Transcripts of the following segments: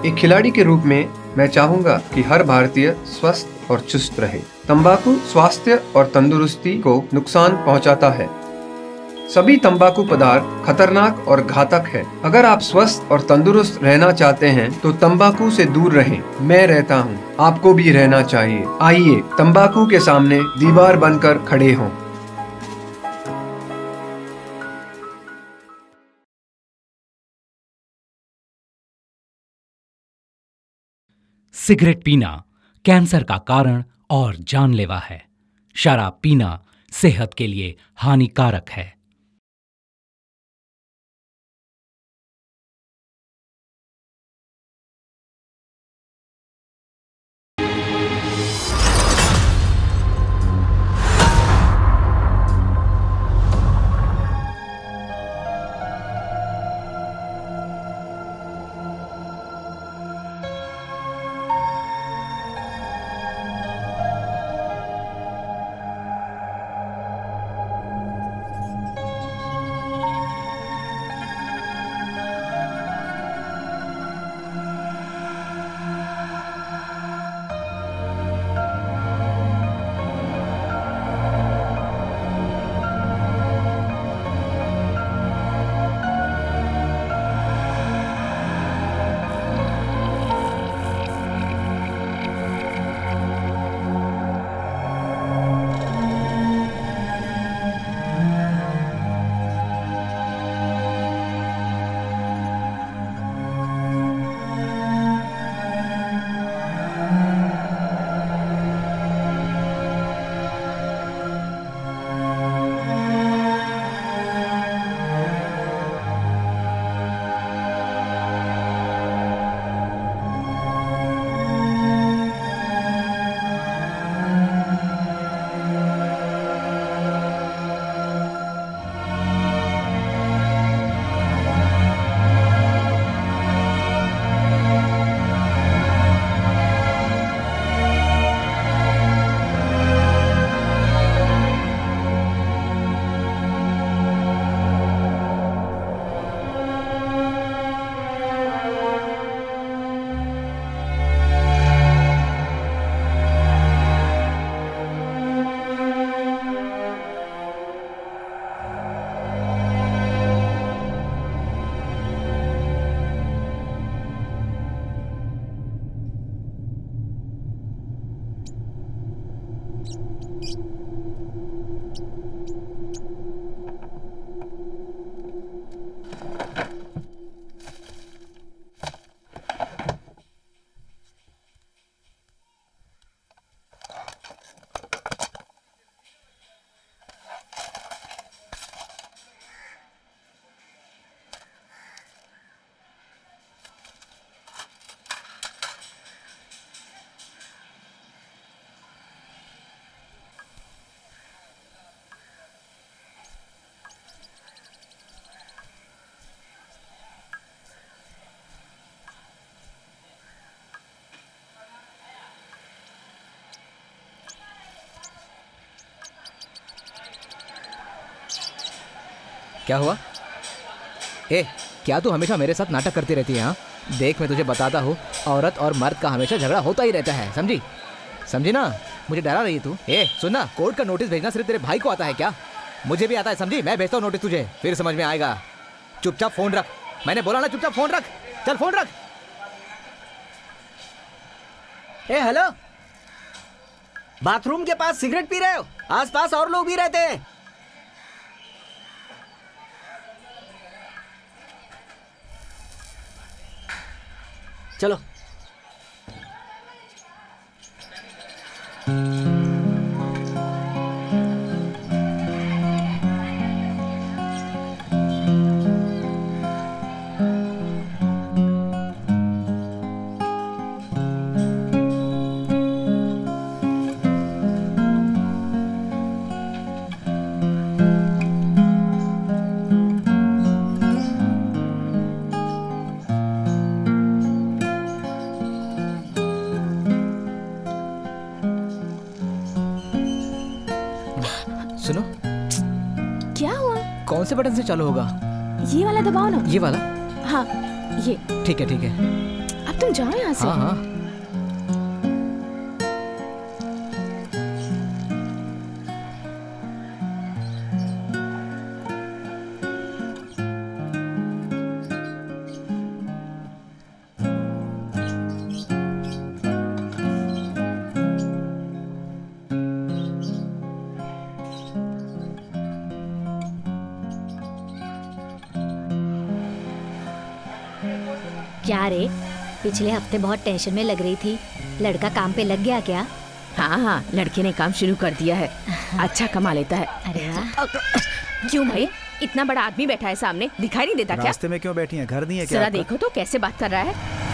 एक खिलाड़ी के रूप में मैं चाहूंगा कि हर भारतीय स्वस्थ और चुस्त रहे। तंबाकू स्वास्थ्य और तंदुरुस्ती को नुकसान पहुंचाता है। सभी तंबाकू पदार्थ खतरनाक और घातक है। अगर आप स्वस्थ और तंदुरुस्त रहना चाहते हैं तो तंबाकू से दूर रहें। मैं रहता हूं, आपको भी रहना चाहिए। आइए तंबाकू के सामने दीवार बनकर खड़े हों। सिगरेट पीना कैंसर का कारण और जानलेवा है। शराब पीना सेहत के लिए हानिकारक है। क्या हुआ? क्या तू हमेशा मेरे साथ नाटक करती रहती है? हाँ देख, मैं तुझे बताता हूँ, औरत और मर्द का हमेशा झगड़ा होता ही रहता है, समझी? समझी ना? मुझे डरा रही है तू? सुनना, कोर्ट का नोटिस भेजना सिर्फ तेरे भाई को आता है क्या? मुझे भी आता है, समझी? मैं भेजता हूँ नोटिस तुझे, फिर समझ में आएगा। चुपचाप फोन रख, मैंने बोला ना, चुपचाप फोन रख। चल फोन रख। हेलो, बाथरूम के पास सिगरेट पी रहे हो? आसपास और लोग भी रहते हैं। चलो। सुनो, क्या हुआ? कौन से बटन से चालू होगा? ये वाला दबाओ ना। ये वाला? हाँ ये। ठीक है ठीक है। अब अब तुम जाओ यहाँ से। हाँ हाँ। क्या रे, पिछले हफ्ते बहुत टेंशन में लग रही थी, लड़का काम पे लग गया क्या? हाँ हाँ, लड़के ने काम शुरू कर दिया है। अच्छा कमा लेता है। अरे वाह। क्यों भाई, इतना बड़ा आदमी बैठा है सामने, दिखाई नहीं देता क्या? रास्ते में क्यों बैठी हैं? घर नहीं है क्या जरा आपका? देखो तो कैसे बात कर रहा है।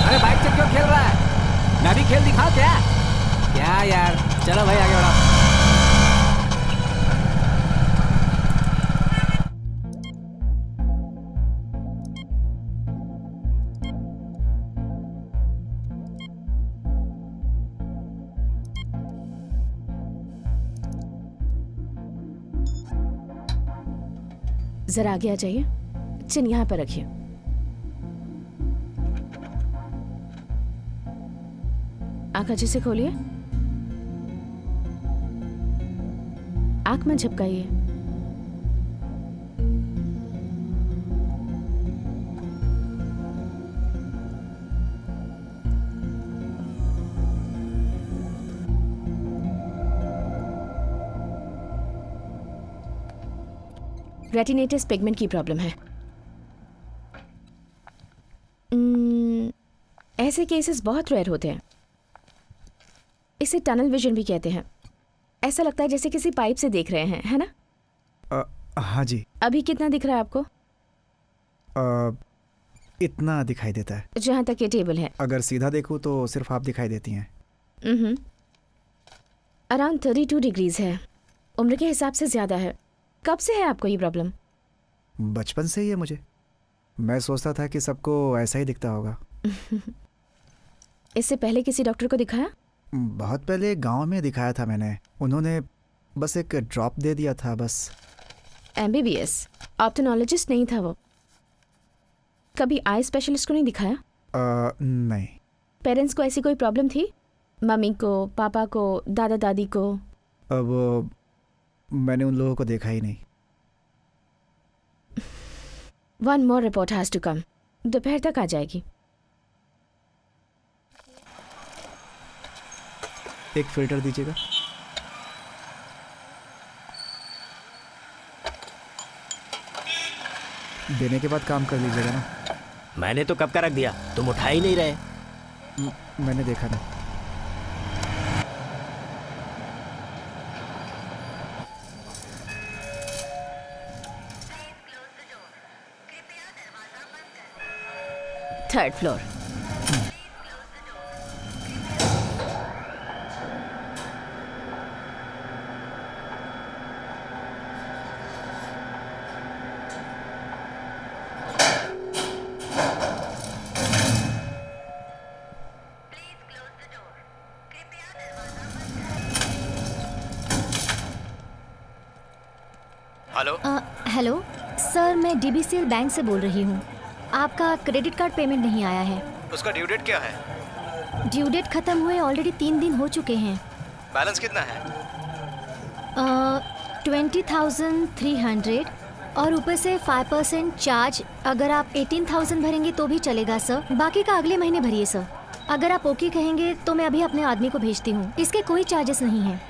अरे बाइक से क्यों खेल रहा है? मैं भी खेल दिखाऊं क्या? क्या यार, चलो भाई आगे बढ़ो। जरा आगे आ जाइए, चिन यहाँ पर रखिए। आंख अच्छे से खोलिए, आंख में झपकाइए। रेटिनेटिस पिगमेंट की प्रॉब्लम है। ऐसे केसेस बहुत रेयर होते हैं। इसे टनल विजन भी कहते हैं। ऐसा लगता है जैसे किसी पाइप से देख रहे हैं, है ना? हाँ जी। अभी कितना दिख रहा है आपको? इतना दिखाई देता है। जहाँ तक ये टेबल है। अगर सीधा देखूँ तो सिर्फ आप दिखाई देती हैं। अराउंड 32 डिग्रीज है। उम्र के हिसाब से ज़्यादा है। कब से है आपको ये प्रॉब्लम? बचपन से ही है मुझे। मैं सोचता था कि सबको ऐसा ही दिखता होगा। इससे पहले किसी डॉक्टर को दिखाया? बहुत पहले गांव में दिखाया था मैंने। उन्होंने बस एक ड्रॉप दे दिया था बस। MBBS ऑप्थेल्मोलॉजिस्ट नहीं था वो? कभी आई स्पेशलिस्ट को नहीं दिखाया? नहीं। पेरेंट्स को ऐसी कोई प्रॉब्लम थी? मम्मी को, पापा को, दादा दादी को? अब मैंने उन लोगों को देखा ही नहीं। One more report has to come. दोपहर तक आ जाएगी। एक फिल्टर दीजिएगा। देने के बाद काम कर लीजिएगा ना। मैंने तो कब का रख दिया, तुम उठा ही नहीं रहे। मैंने देखा नहीं। Third floor. Hello. Hello sir, मैं DBCL बैंक से बोल रही हूँ। आपका क्रेडिट कार्ड पेमेंट नहीं आया है। उसका ड्यू डेट क्या है? ड्यू डेट खत्म हुए ऑलरेडी 3 दिन हो चुके हैं। बैलेंस कितना है? 20,300 और ऊपर से 5% चार्ज। अगर आप 18,000 भरेंगे तो भी चलेगा सर। बाकी का अगले महीने भरिए सर। अगर आप ओके कहेंगे तो मैं अभी अपने आदमी को भेजती हूँ। इसके कोई चार्जेस नहीं है।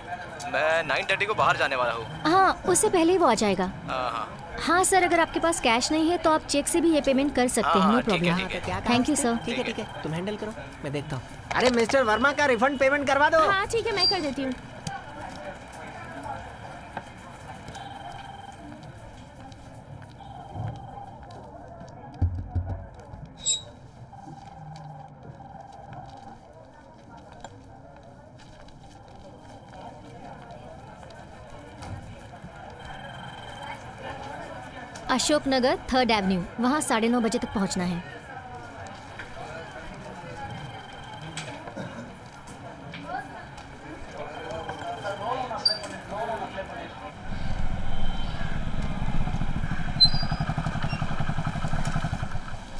मैं 9:30 को बाहर जाने वाला हूँ। हाँ, उससे पहले ही वो आ जाएगा। हाँ हाँ सर, अगर आपके पास कैश नहीं है तो आप चेक से भी ये पेमेंट कर सकते हैं। No problem. Thank you sir. ठीक है, तुम हैंडल करो, मैं देखता हूँ। अरे मिस्टर वर्मा का रिफंड पेमेंट करवा दो। हाँ ठीक है, मैं कर देती हूँ। अशोक नगर 3rd एवेन्यू, वहाँ 9:30 बजे तक पहुँचना है।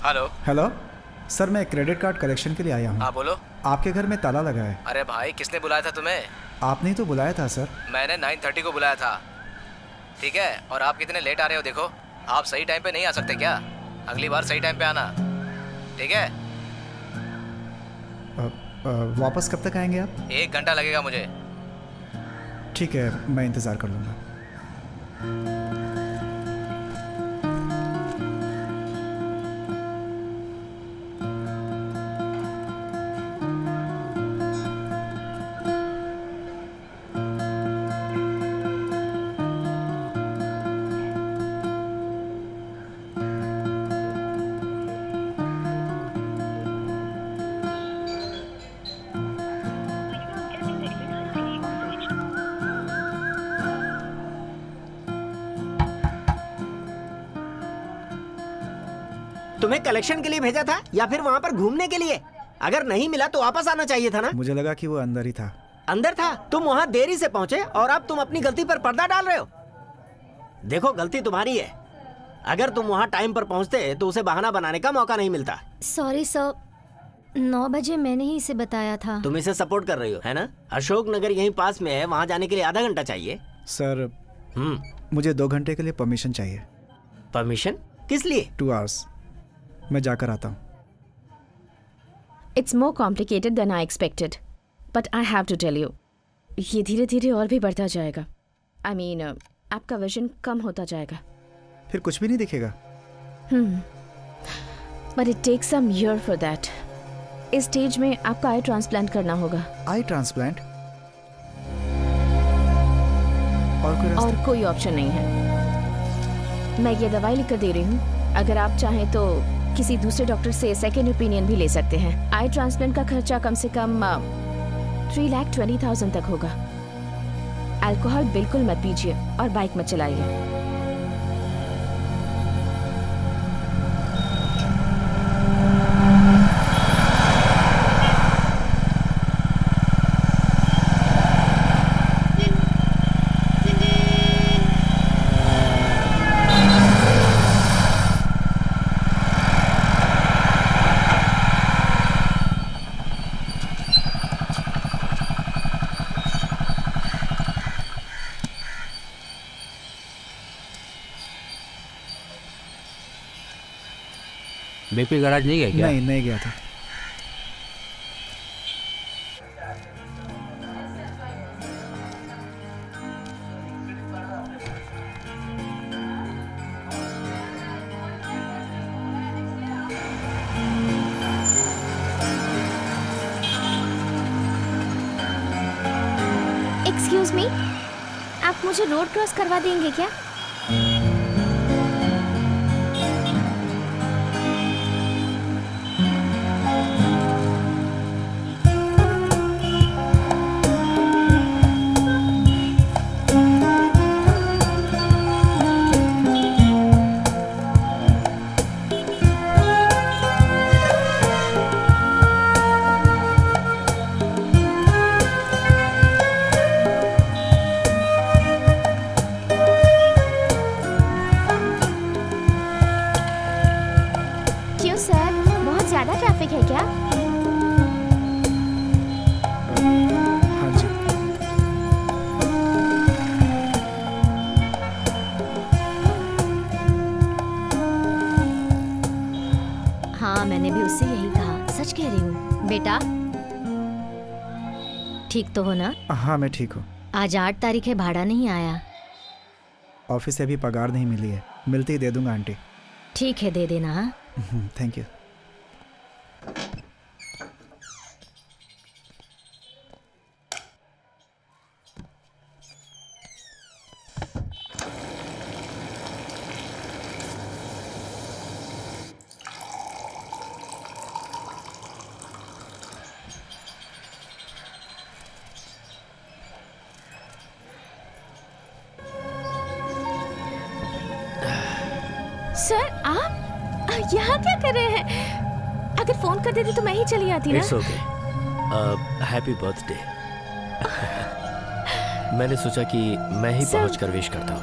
हेलो। हेलो सर, मैं क्रेडिट कार्ड कलेक्शन के लिए आया हूँ। हाँ बोलो। आपके घर में ताला लगा है। अरे भाई, किसने बुलाया था तुम्हें? आपने ही तो बुलाया था सर। मैंने 9:30 को बुलाया था, ठीक है? और आप कितने लेट आ रहे हो देखो। आप सही टाइम पे नहीं आ सकते क्या? अगली बार सही टाइम पे आना, ठीक है? वापस कब तक आएंगे आप? 1 घंटा लगेगा मुझे। ठीक है, मैं इंतज़ार कर लूँगा। तुम्हें कलेक्शन के लिए भेजा था या फिर वहाँ पर घूमने के लिए? अगर नहीं मिला तो वापस आना चाहिए था ना। मुझे लगा कि वो अंदर ही था। अंदर था? तुम वहाँ देरी से पहुँचे और अब तुम अपनी गलती पर पर्दा डाल रहे हो। देखो, गलती तुम्हारी है। अगर तुम वहाँ टाइम पर पहुँचते तो उसे बहाना बनाने का मौका नहीं मिलता। सॉरी सर, 9 बजे मैंने ही इसे बताया था। तुम इसे सपोर्ट कर रही हो, है ना? अशोक नगर यहीं पास में है, वहाँ जाने के लिए आधा घंटा चाहिए। सर, मुझे 2 घंटे के लिए परमिशन चाहिए। परमिशन? किस लिए? 2 आवर्स। मैं जाकर आता हूँ। It's more complicated than I expected, but I have to tell you, ये धीरे धीरे और भी बढ़ता जाएगा। आई मीन, आपका विजन कम होता जाएगा। फिर कुछ भी नहीं दिखेगा? But it takes some year for that. इस स्टेज में आपका आई ट्रांसप्लांट करना होगा। Eye transplant? और कोई ऑप्शन नहीं है। मैं ये दवाई लिख कर दे रही हूँ, अगर आप चाहें तो किसी दूसरे डॉक्टर से सेकेंड ओपिनियन भी ले सकते हैं। आई ट्रांसप्लांट का खर्चा कम से कम 3,20,000 तक होगा। अल्कोहल बिल्कुल मत पीजिए और बाइक मत चलाइए। बीपी गैराज नहीं गया क्या? नहीं गया था। एक्सक्यूज मी, आप मुझे रोड क्रॉस करवा देंगे क्या? ठीक तो हो ना? हाँ, मैं ठीक हूँ। आज 8 तारीख है, भाड़ा नहीं आया। ऑफिस से अभी पगार नहीं मिली है, मिलती ही दे दूंगा आंटी। ठीक है, दे देना। हाँ, थैंक यू। यहाँ क्या कर रहे हैं? अगर फोन कर देते तो मैं ही चली आती ना। It's okay. Happy birthday. मैंने सोचा कि मैं ही पहुंचकर विश करता हूँ।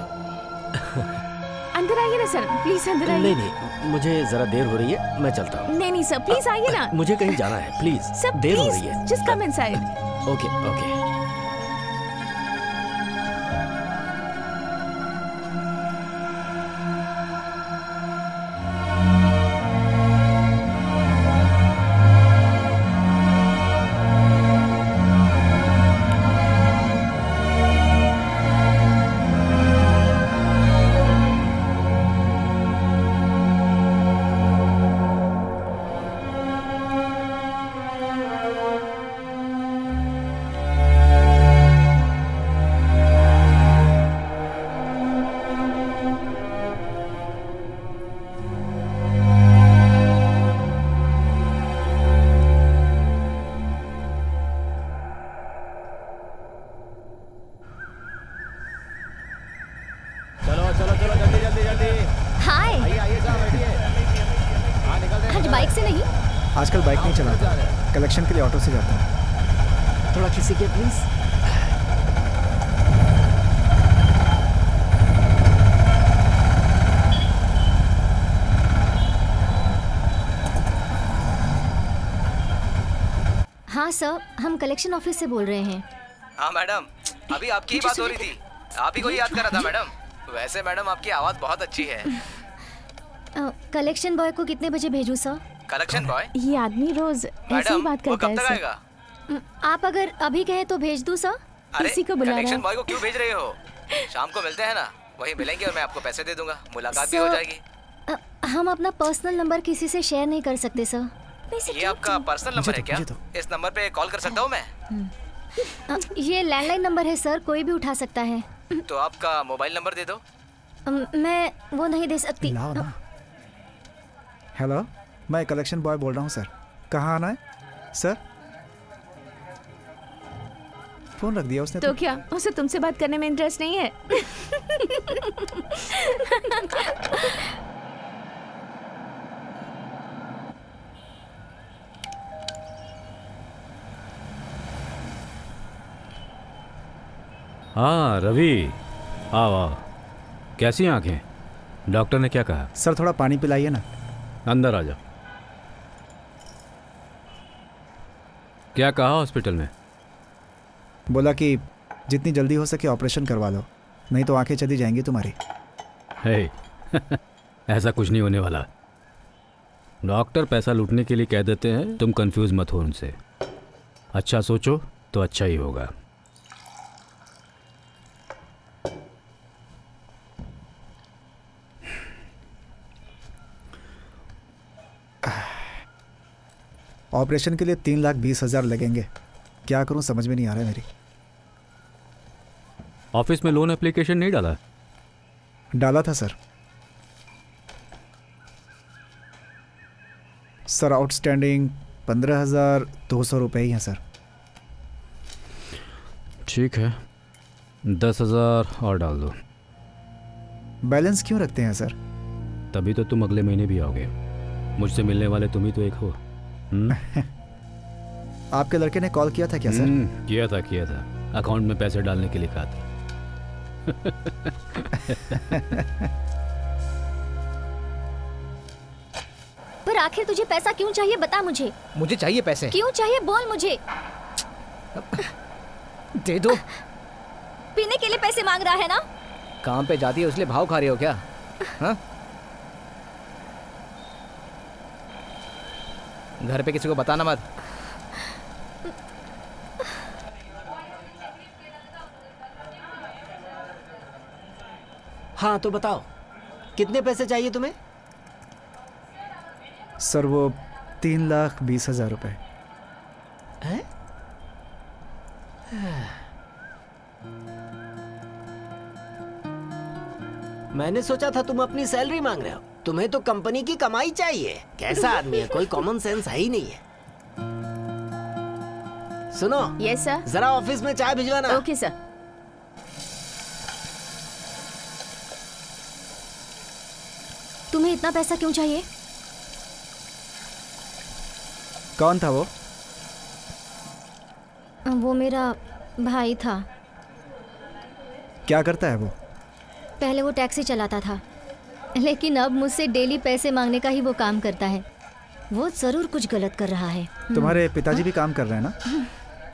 अंदर आइए ना सर, प्लीज अंदर आइए। नहीं नहीं, मुझे जरा देर हो रही है, मैं चलता हूँ। नहीं नहीं सर, प्लीज आइए ना। मुझे कहीं जाना है, प्लीज। सर देर हो रही है। Just come inside. Okay okay. आजकल बाइक नहीं चलाता, कलेक्शन के लिए ऑटो से जाता हूँ। थोड़ा खींचिए प्लीज। हाँ सर, हम कलेक्शन ऑफिस से बोल रहे हैं। हाँ मैडम, अभी आपकी ही बात हो रही थी। आप ही को ही याद कर रहा था मैडम। वैसे मैडम आपकी आवाज़ बहुत अच्छी है। कलेक्शन बॉय को कितने बजे भेजूँ सर? Collection boy? ये आदमी रोज ऐसे ही बात करता है। वो कब तक आएगा? आप अगर अभी कहें तो भेज दूँ सर। किसी को बुला रहा है। कलेक्शन बॉय को क्यों भेज रहे हो? शाम को मिलते हैं ना, वहीं मिलेंगे और मैं आपको पैसे दे दूंगा, मुलाकात भी हो जाएगी। हम अपना पर्सनल नंबर किसी से शेयर नहीं कर सकते सर। ये आपका पर्सनल नंबर है क्या? इस नंबर पे कॉल कर सकता हूँ मैं? ये लैंडलाइन नंबर है सर, कोई भी उठा सकता है। तो आपका मोबाइल नंबर दे दो। मैं वो नहीं दे सकती। हेलो, मैं कलेक्शन बॉय बोल रहा हूँ सर। कहाँ आना है सर? फोन रख दिया उसने। तो क्या उसे तुमसे बात करने में इंटरेस्ट नहीं है? हाँ रवि, आओ आओ। कैसी आंखें? डॉक्टर ने क्या कहा? सर थोड़ा पानी पिलाइए ना। अंदर आ जाओ। क्या कहा हॉस्पिटल में? बोला कि जितनी जल्दी हो सके ऑपरेशन करवा लो, नहीं तो आंखें चली जाएंगी तुम्हारी। हे ऐसा कुछ नहीं होने वाला। डॉक्टर पैसा लूटने के लिए कह देते हैं, तुम कंफ्यूज मत हो उनसे। अच्छा सोचो तो अच्छा ही होगा। ऑपरेशन के लिए 3,20,000 लगेंगे। क्या करूं समझ में नहीं आ रहा है मेरी। ऑफिस में लोन एप्लीकेशन नहीं डाला? डाला था सर। सर आउटस्टैंडिंग 15,200 रुपये ही हैं सर। ठीक है, 10,000 और डाल दो। बैलेंस क्यों रखते हैं सर? तभी तो तुम अगले महीने भी आओगे। मुझसे मिलने वाले तुम ही तो एक हो। आपके लड़के ने कॉल किया था क्या सर? किया था। अकाउंट में पैसे डालने के लिए कहा था। पर आखिर तुझे पैसा क्यों चाहिए, बता मुझे। मुझे चाहिए पैसे। क्यों चाहिए बोल मुझे। दे दो। पीने के लिए पैसे मांग रहा है ना? काम पे जाती है इसलिए भाव खा रही हो क्या? हाँ? घर पे किसी को बताना मत। हाँ तो बताओ, कितने पैसे चाहिए तुम्हें? सर वो 3,20,000 रुपये। हैं? मैंने सोचा था तुम अपनी सैलरी मांग रहे हो। तुम्हें तो कंपनी की कमाई चाहिए। कैसा आदमी है, कोई कॉमन सेंस है ही नहीं है। सुनो। Yes sir. जरा ऑफिस में चाय भिजवाना। Okay sir. तुम्हें इतना पैसा क्यों चाहिए? कौन था वो? वो मेरा भाई था। क्या करता है वो? पहले वो टैक्सी चलाता था, लेकिन अब मुझसे डेली पैसे मांगने का ही वो काम करता है। वो जरूर कुछ गलत कर रहा है। तुम्हारे पिताजी भी काम कर रहे हैं ना?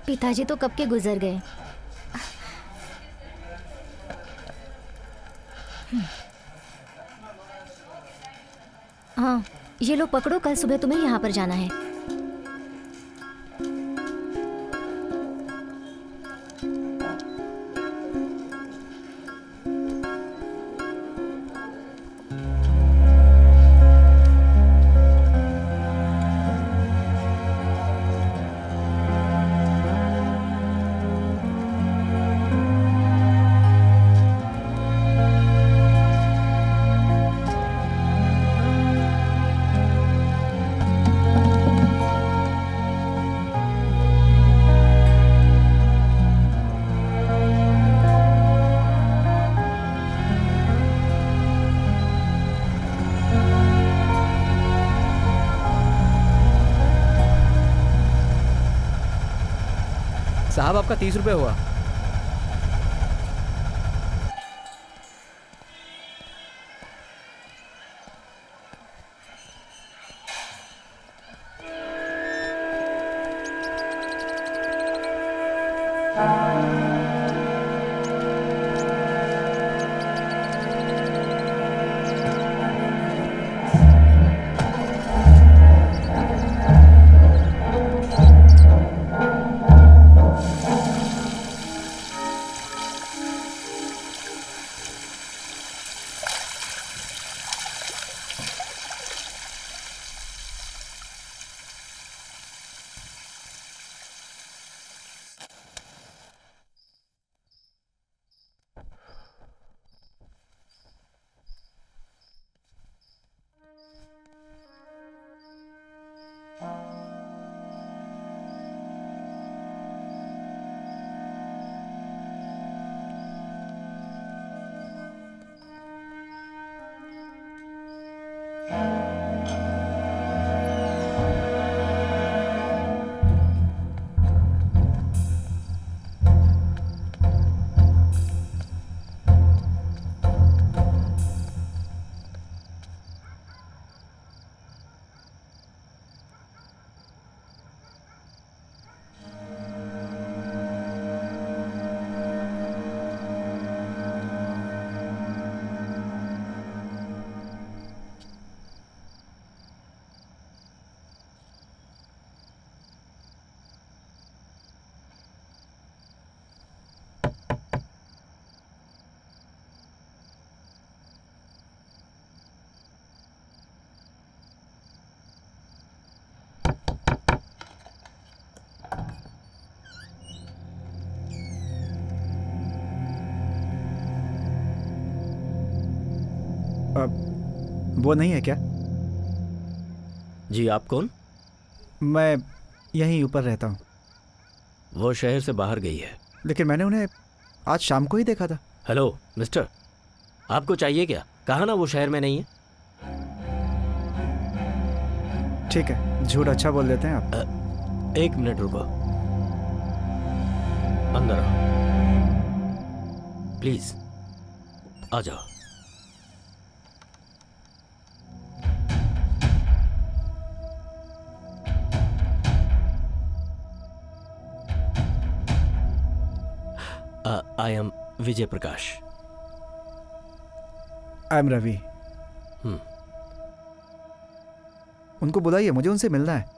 पिताजी तो कब के गुजर गए। हाँ, ये लो पकड़ो, कल सुबह तुम्हें यहाँ पर जाना है। साहब आपका 30 रुपये हुआ। वो नहीं है क्या? जी, आप कौन? मैं यहीं ऊपर रहता हूँ। वो शहर से बाहर गई है। लेकिन मैंने उन्हें आज शाम को ही देखा था। हेलो मिस्टर, आपको चाहिए क्या? कहा ना वो शहर में नहीं है। ठीक है, झूठ अच्छा बोल देते हैं आप। एक मिनट रुको, अंदर आओ प्लीज, आ जाओ। I am Vijay Prakash. I am Ravi. उनको बुलाइए, मुझे उनसे मिलना है।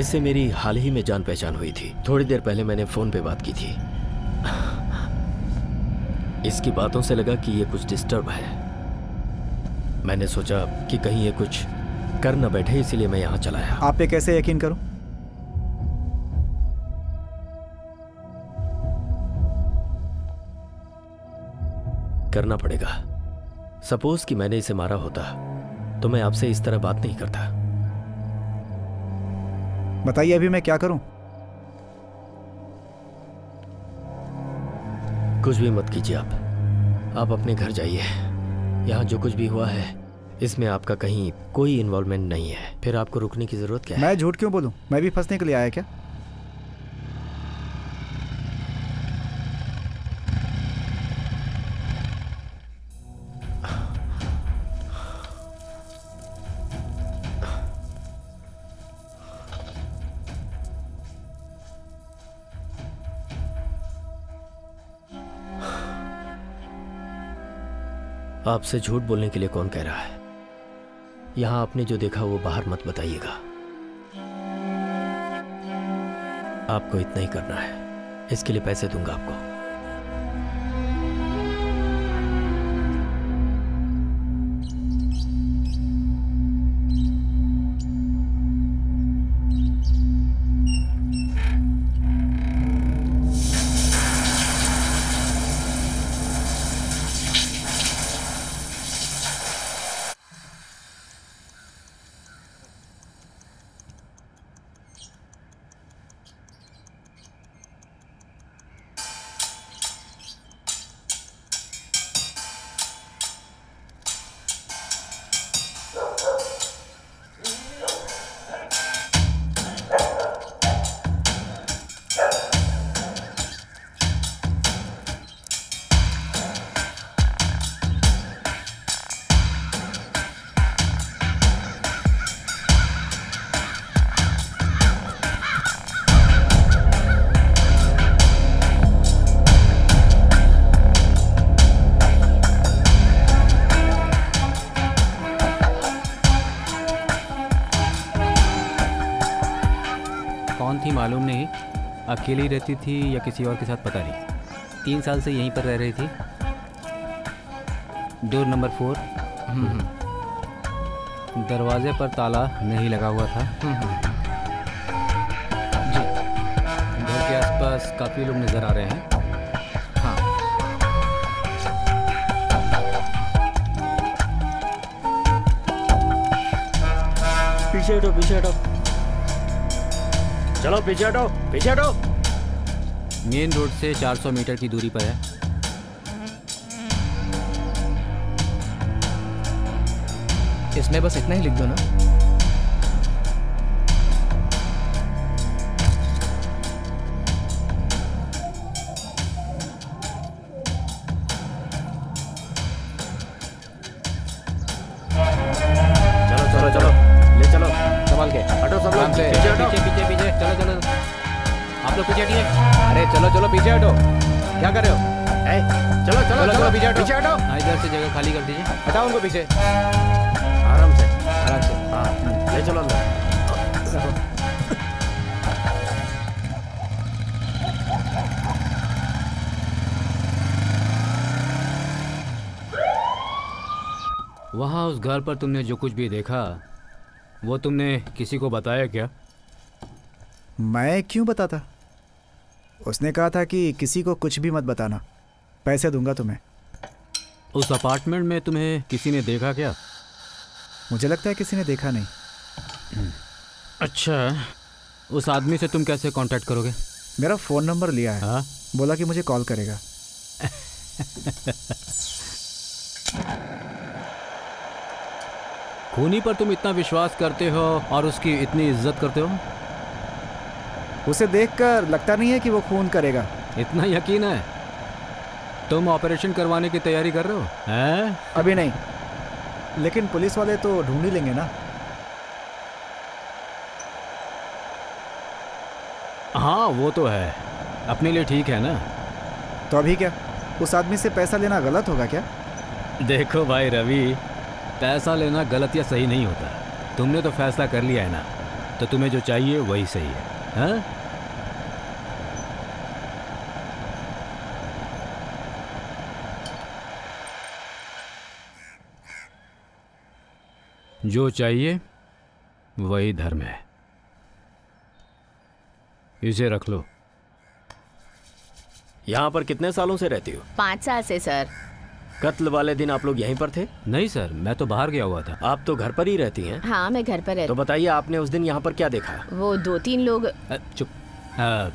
इससे मेरी हाल ही में जान पहचान हुई थी। थोड़ी देर पहले मैंने फोन पे बात की थी। इसकी बातों से लगा कि ये कुछ डिस्टर्ब है। मैंने सोचा कि कहीं ये कुछ कर न बैठे, इसीलिए मैं यहाँ चला आया। आप पे कैसे यकीन करूं? करना पड़ेगा। सपोज कि मैंने इसे मारा होता तो मैं आपसे इस तरह बात नहीं करता। बताइए अभी मैं क्या करूं? कुछ भी मत कीजिए आप अपने घर जाइए। यहाँ जो कुछ भी हुआ है इसमें आपका कहीं कोई इन्वॉल्वमेंट नहीं है। फिर आपको रुकने की जरूरत क्या है? मैं झूठ क्यों बोलूं? मैं भी फंसने के लिए आया क्या? आपसे झूठ बोलने के लिए कौन कह रहा है? यहां आपने जो देखा वो बाहर मत बताइएगा। आपको इतना ही करना है, इसके लिए पैसे दूंगा आपको। मालूम नहीं, अकेली रहती थी या किसी और के साथ पता नहीं। 3 साल से यहीं पर रह रही थी। Door number 4। दरवाजे पर ताला नहीं लगा हुआ था। जी, घर के आसपास काफ़ी लोग नज़र आ रहे हैं। हाँ, पीछे हटो, पीछे हटो, चलो पीछे हटो, पीछे हटो। मेन रोड से 400 मीटर की दूरी पर है। इसमें बस इतना ही लिख दो ना। चलो चलो चलो, ले चलो, संभाल के हटो सब लोग, से। पीछे हटो। पीछे पीछे पीछे, चलो चलो, आप लोग पीछे हटिए। अरे चलो चलो पीछे हटो, क्या कर रहे हो? ए, चलो चलो चलो, चलो, पीछे हटो। पीछे हटो। हाँ, इधर से जगह खाली कर दीजिए। हटाओ उनको पीछे, आराम से, आराम से। हाँ, ले चलो अंदर। वहाँ उस घर पर तुमने जो कुछ भी देखा वो तुमने किसी को बताया क्या? मैं क्यों बताता? उसने कहा था कि किसी को कुछ भी मत बताना, पैसे दूंगा तुम्हें। उस अपार्टमेंट में तुम्हें किसी ने देखा क्या? मुझे लगता है किसी ने देखा नहीं। अच्छा, उस आदमी से तुम कैसे कांटेक्ट करोगे? मेरा फ़ोन नंबर लिया है। हाँ? बोला कि मुझे कॉल करेगा। खूनी पर तुम इतना विश्वास करते हो और उसकी इतनी इज्जत करते हो? उसे देखकर लगता नहीं है कि वो खून करेगा। इतना यकीन है? तुम ऑपरेशन करवाने की तैयारी कर रहे हो? हैं? अभी नहीं, लेकिन पुलिस वाले तो ढूंढ ही लेंगे ना। हाँ, वो तो है, अपने लिए ठीक है ना। तो अभी क्या, उस आदमी से पैसा लेना गलत होगा क्या? देखो भाई रवि, पैसा लेना गलत या सही नहीं होता। तुमने तो फैसला कर लिया है ना, तो तुम्हें जो चाहिए वही सही है, हाँ? जो चाहिए वही धर्म है। इसे रख लो। यहाँ पर कितने सालों से रहती हो? 5 साल से सर। कत्ल वाले दिन आप लोग यहीं पर थे? नहीं सर, मैं तो बाहर गया हुआ था। आप तो घर पर ही रहती हैं? हाँ, मैं घर पर रहती। तो बताइए, आपने उस दिन यहाँ पर क्या देखा? वो 2-3 लोग। चुप।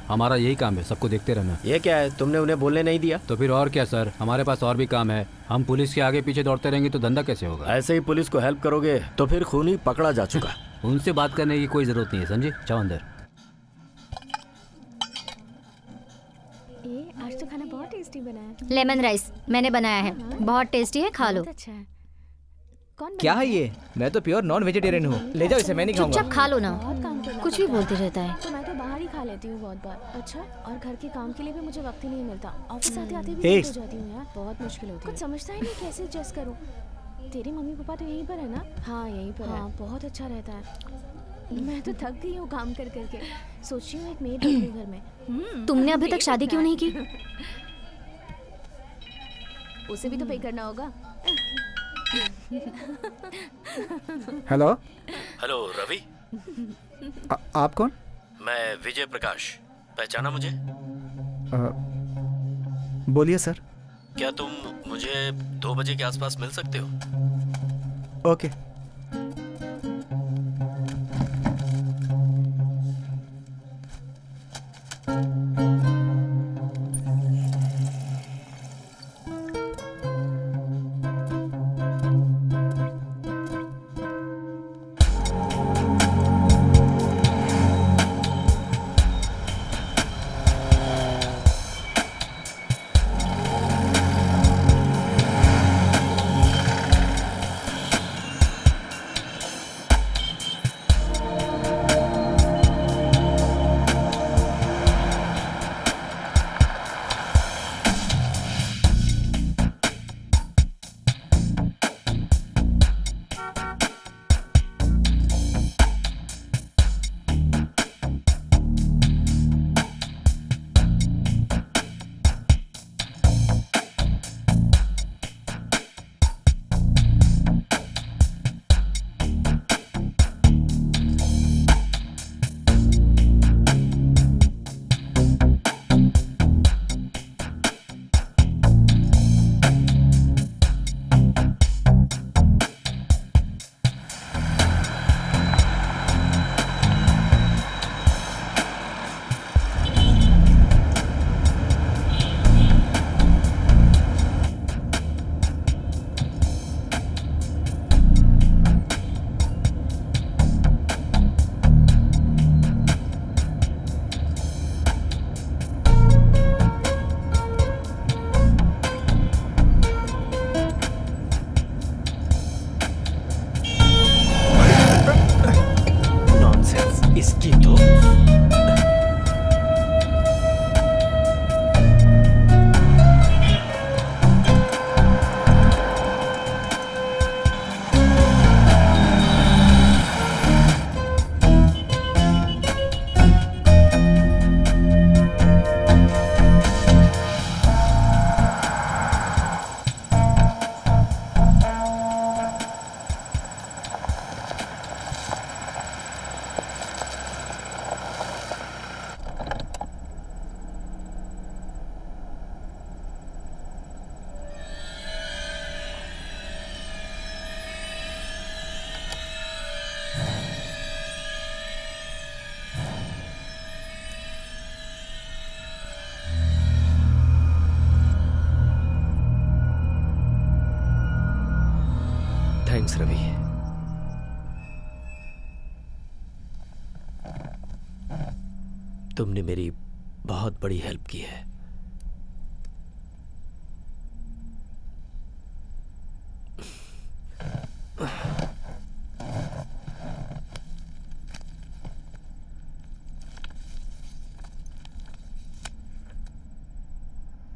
हमारा यही काम है, सबको देखते रहना। ये क्या है, तुमने उन्हें बोलने नहीं दिया? तो फिर और क्या सर, हमारे पास और भी काम है। हम पुलिस के आगे पीछे दौड़ते रहेंगे तो धंधा कैसे होगा? ऐसे ही पुलिस को हेल्प करोगे तो फिर खूनी पकड़ा जा चुका। उनसे बात करने की कोई जरूरत नहीं है, समझे? जाओ अंदर। आज तो खाना बहुत टेस्टी बना है। लेमन राइस मैंने बनाया है, बहुत टेस्टी है, खा लो। अच्छा है। कौन क्या है ये? मैं तो प्योर नॉन वेजिटेरियन हूँ, ले जाओ इसे, मैं नहीं खाऊंगा। चुपचाप खा लो ना, बहुत काम करना कुछ भी बोलते रहता है। तो मैं तो बाहर ही खा लेती हूँ बहुत बार। अच्छा, और घर के काम के लिए भी मुझे वक्त ही नहीं मिलता। ऑफिस आते आते भी लेट हो जाती हूँ यार, बहुत मुश्किल होती है। कुछ समझता ही नहीं कैसे एडजस्ट करूँ। तेरे मम्मी पापा तो यहीं पर है ना? हाँ, यहीं पर है। बहुत अच्छा रहता है। मैं तो थक गई हूँ काम कर करके। सोच रही हूँ एक मेड रखूँ घर में। तुमने अभी तक शादी क्यों नहीं की? उसे भी तो पे करना होगा। हेलो। हेलो रवि। आप कौन? मैं विजय प्रकाश, पहचाना मुझे? बोलिए सर। क्या तुम मुझे 2 बजे के आसपास मिल सकते हो? ओके। थैंक्स रवि। तुमने मेरी बहुत बड़ी हेल्प की है।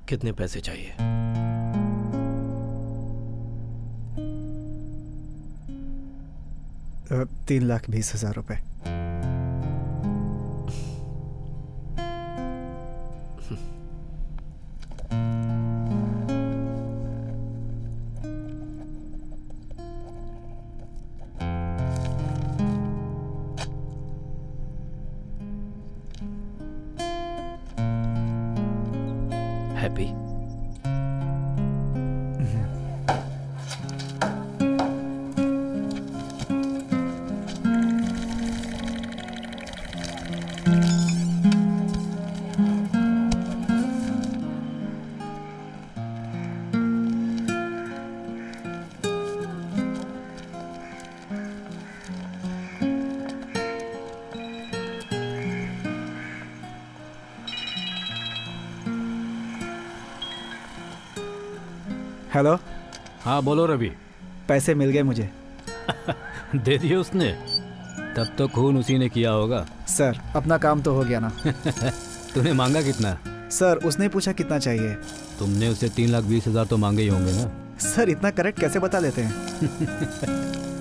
कितने पैसे चाहिए? 3,20,000 रुपए। हेलो। हाँ बोलो रवि। पैसे मिल गए मुझे। दे दिए उसने? तब तो खून उसी ने किया होगा। सर अपना काम तो हो गया ना। तूने मांगा कितना? सर उसने पूछा कितना चाहिए। तुमने उसे 3,20,000 तो मांगे ही होंगे ना? सर इतना करेक्ट कैसे बता लेते हैं?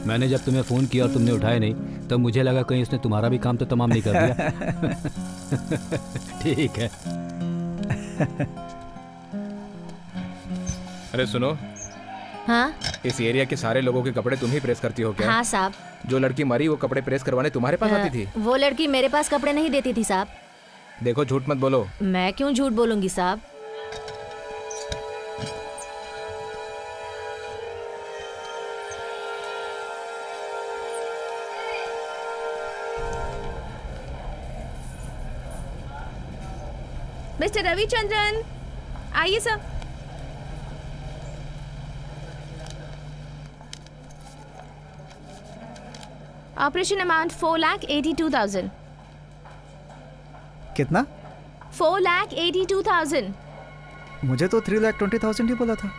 मैंने जब तुम्हें फ़ोन किया और तुमने उठाया नहीं तो मुझे लगा कहीं उसने तुम्हारा भी काम तो तमाम नहीं कर दिया। ठीक है। अरे सुनो। हाँ? इस एरिया के सारे लोगों के कपड़े तुम ही प्रेस करती हो क्या? हाँ साहब। जो लड़की मरी वो कपड़े प्रेस करवाने तुम्हारे पास आती थी? वो लड़की मेरे पास कपड़े नहीं देती थी साहब। देखो झूठ मत बोलो। मैं क्यों झूठ बोलूंगी साहब? मिस्टर रविचंद्रन आइए सर। Operation amount 4,82,000। कितना? 4,82,000। मुझे तो 3,20,000 ही बोला था।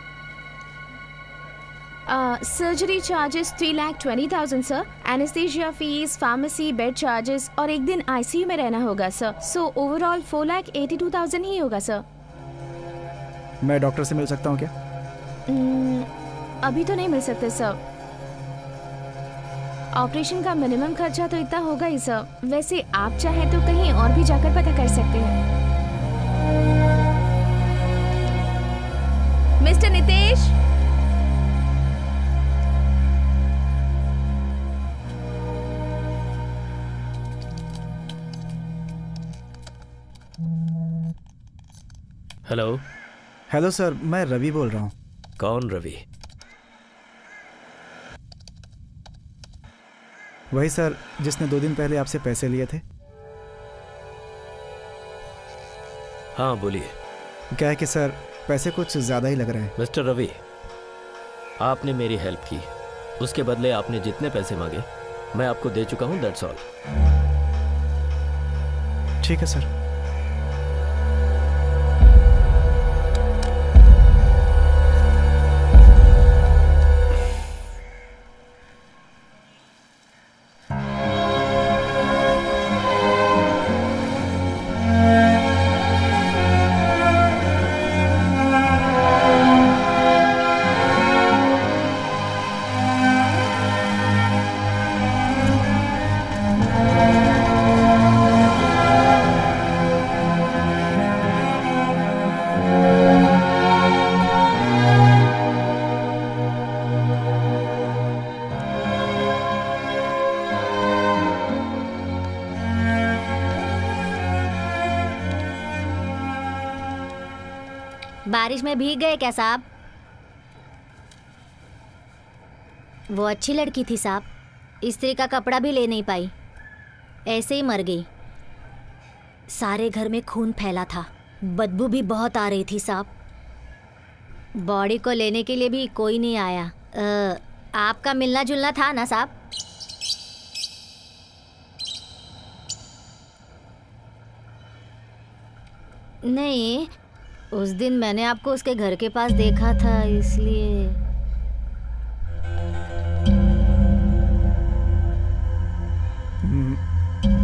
Surgery charges 3,20,000 sir. Anaesthesia fees, pharmacy, bed charges और एक दिन आईसीयू में रहना होगा सर। सो ओवरऑल 4,82,000 ही होगा सर। मैं डॉक्टर से मिल सकता हूँ क्या? अभी तो नहीं मिल सकते सर। ऑपरेशन का मिनिमम खर्चा तो इतना होगा ही सर। वैसे आप चाहे तो कहीं और भी जाकर पता कर सकते हैं। Mister Nitesh. Hello. Hello sir, मैं रवि बोल रहा हूँ। कौन रवि? वही सर जिसने 2 दिन पहले आपसे पैसे लिए थे। हाँ बोलिए। क्या है कि सर पैसे कुछ ज़्यादा ही लग रहे हैं। मिस्टर रवि, आपने मेरी हेल्प की, उसके बदले आपने जितने पैसे मांगे मैं आपको दे चुका हूँ, दैट्स ऑल। ठीक है सर। बारिश में भीग गए क्या साहब? वो अच्छी लड़की थी साहब, स्त्री का कपड़ा भी ले नहीं पाई, ऐसे ही मर गई। सारे घर में खून फैला था, बदबू भी बहुत आ रही थी साहब। बॉडी को लेने के लिए भी कोई नहीं आया। आपका मिलना जुलना था ना साहब? नहीं, उस दिन मैंने आपको उसके घर के पास देखा था, इसलिए।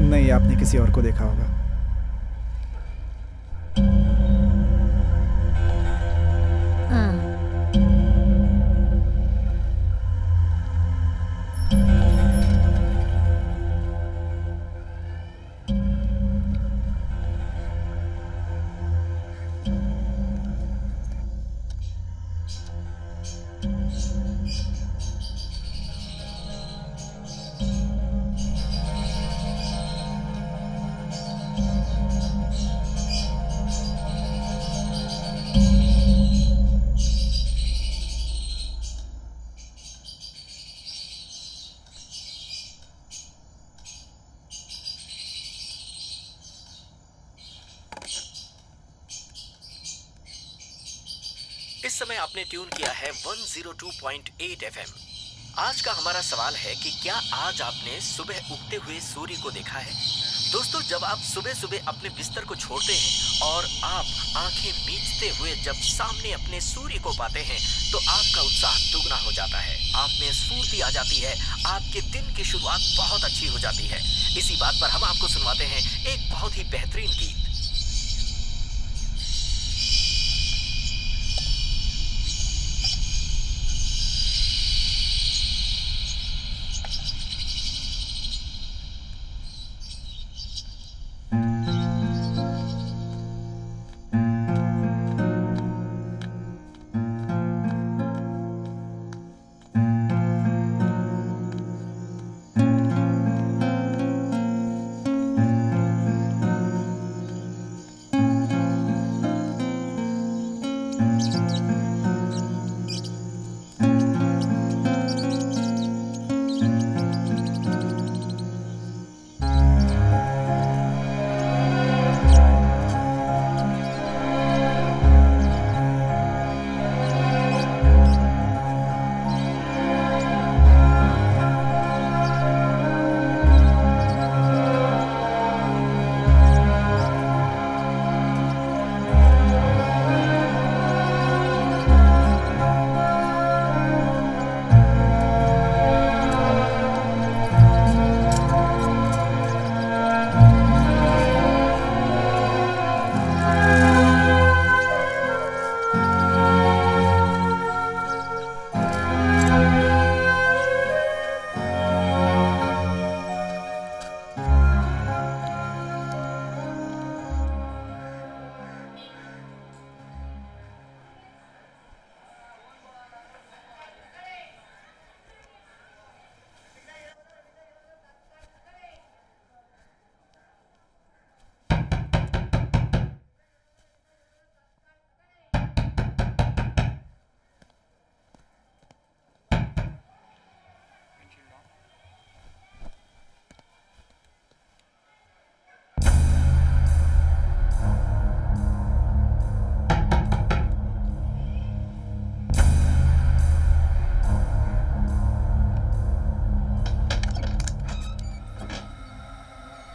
नहीं, आपने किसी और को देखा होगा। इस समय आपने ट्यून किया है 102.8 FM। आज का हमारा सवाल है कि क्या आज आपने सुबह उगते हुए सूर्य को देखा है? दोस्तों, जब आप सुबह सुबह अपने बिस्तर को छोड़ते हैं और आप आंखें मीचते हुए जब सामने अपने सूर्य को पाते हैं तो आपका उत्साह दुगना हो जाता है, आप में स्फूर्ति आ जाती है, आपके दिन की शुरुआत बहुत अच्छी हो जाती है। इसी बात पर हम आपको सुनवाते हैं एक बहुत ही बेहतरीन गीत।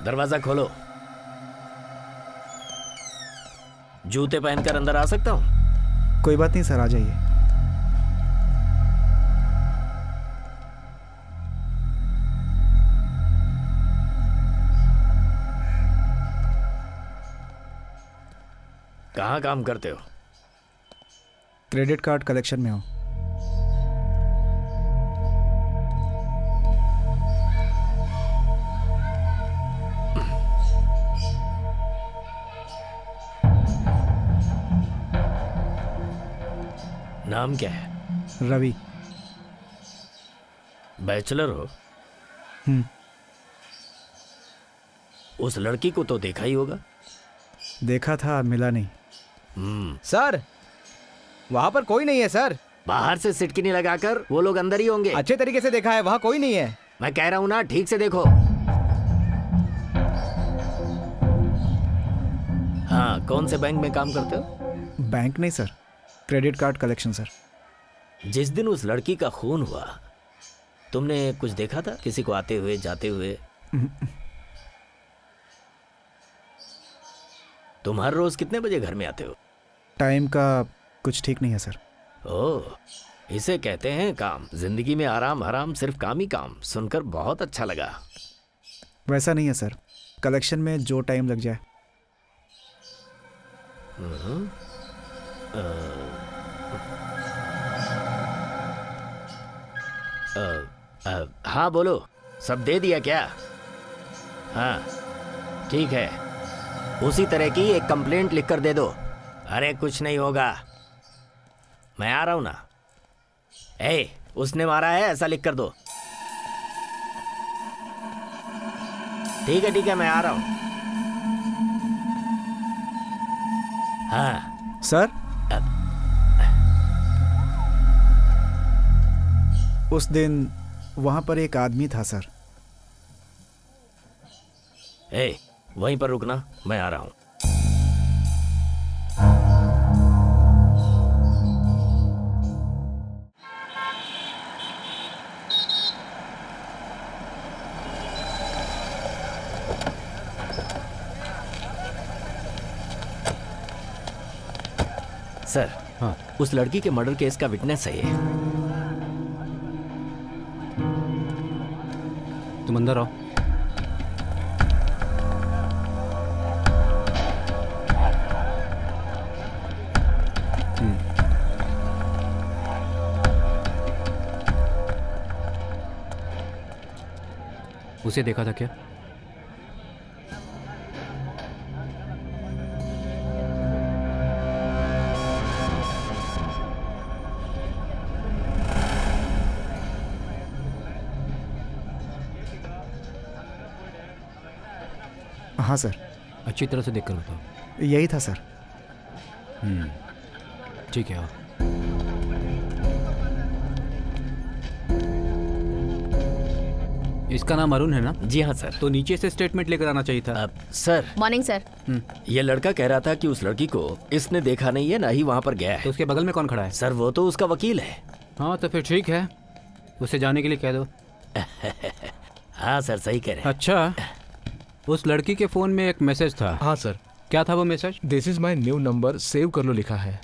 दरवाजा खोलो। जूते पहनकर अंदर आ सकता हूं? कोई बात नहीं सर, आ जाइए। कहाँ काम करते हो? क्रेडिट कार्ड कलेक्शन में हूँ। नाम क्या है? रवि। बैचलर हो? उस लड़की को तो देखा ही होगा। देखा था, मिला नहीं। सर, वहां पर कोई नहीं है सर। बाहर से सिटकिनी लगाकर वो लोग अंदर ही होंगे। अच्छे तरीके से देखा है, वहां कोई नहीं है। मैं कह रहा हूं ना, ठीक से देखो। हाँ, कौन से बैंक में काम करते हो? बैंक नहीं sir, credit card collection sir. जिस दिन उस लड़की का खून हुआ, तुमने कुछ देखा था? किसी को आते हुए जाते हुए? तुम हर रोज कितने बजे घर में आते हो? टाइम का कुछ ठीक नहीं है सर। ओह, इसे कहते हैं काम। जिंदगी में आराम हराम, सिर्फ काम ही काम। सुनकर बहुत अच्छा लगा। वैसा नहीं है सर, कलेक्शन में जो टाइम लग जाए। हाँ बोलो, सब दे दिया क्या? हाँ ठीक है, उसी तरह की एक कंप्लेंट लिख कर दे दो। अरे कुछ नहीं होगा, मैं आ रहा हूं ना। उसने मारा है ऐसा लिख कर दो। ठीक है मैं आ रहा हूं। हाँ सर, उस दिन वहां पर एक आदमी था सर। वहीं पर रुकना, मैं आ रहा हूं। सर। हाँ, उस लड़की के मर्डर केस का विटनेस है ये। तुम अंदर आओ। उसे देखा था क्या? हाँ सर। अच्छी तरह से देखकर बताओ। यही था सर। ठीक है। इसका नाम अरुण है ना? जी हाँ सर। तो नीचे से स्टेटमेंट लेकर आना चाहिए था। सर। Morning sir. ये लड़का कह रहा था कि उस लड़की को इसने देखा नहीं है, ना ही वहाँ पर गया है। तो उसके बगल में कौन खड़ा है? सर वो तो उसका वकील है। हाँ तो फिर ठीक है, उसे जाने के लिए कह दो। हाँ सर सही कह रहे हैं। अच्छा, उस लड़की के फोन में एक मैसेज था। हाँ सर। क्या था वो message? This is my new number, save कर लो लिखा है।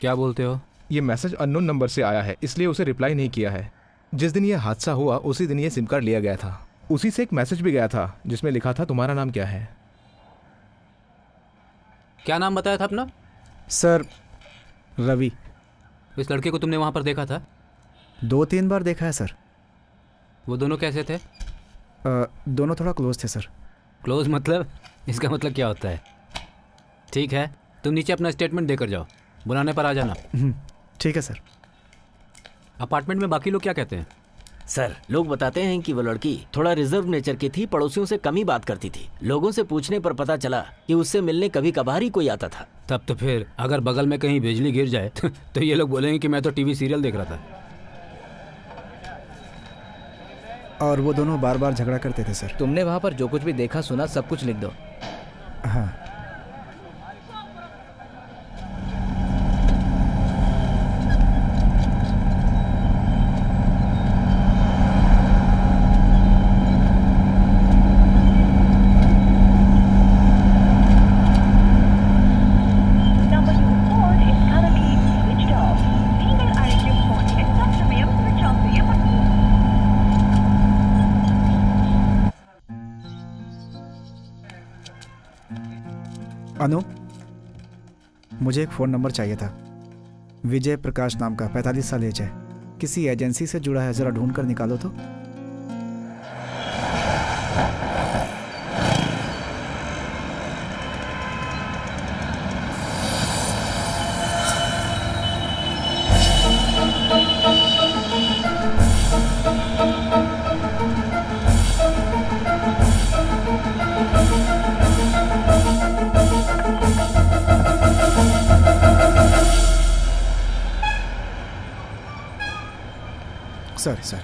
क्या बोलते हो? ये मैसेज अननोन नंबर से आया है, इसलिए उसे रिप्लाई नहीं किया है। जिस दिन ये हादसा हुआ उसी दिन ये सिम कार्ड लिया गया था। उसी से एक मैसेज भी गया था जिसमें लिखा था तुम्हारा नाम क्या है। क्या नाम बताया था अपना? सर रवि। इस लड़के को तुमने वहाँ पर देखा था? 2-3 बार देखा है सर। वो दोनों कैसे थे? दोनों थोड़ा क्लोज थे सर। क्लोज मतलब? इसका मतलब क्या होता है? ठीक है, तुम नीचे अपना स्टेटमेंट देकर जाओ, बुलाने पर आ जाना। ठीक है सर। अपार्टमेंट में बाकी लोग क्या कहते हैं? सर लोग बताते हैं कि वो लड़की थोड़ा रिजर्व नेचर की थी, पड़ोसियों से कम ही बात करती थी। लोगों से पूछने पर पता चला कि उससे मिलने कभी कभार ही कोई आता था। तब तो फिर अगर बगल में कहीं बिजली गिर जाए तो ये लोग बोलेंगे कि मैं तो टीवी सीरियल देख रहा था। और वो दोनों बार बार झगड़ा करते थे सर। तुमने वहाँ पर जो कुछ भी देखा सुना सब कुछ लिख दो। हाँ। अनु, मुझे एक फ़ोन नंबर चाहिए था। विजय प्रकाश नाम का, 45 साल एज है, किसी एजेंसी से जुड़ा है, ज़रा ढूंढ कर निकालो तो। सॉरी।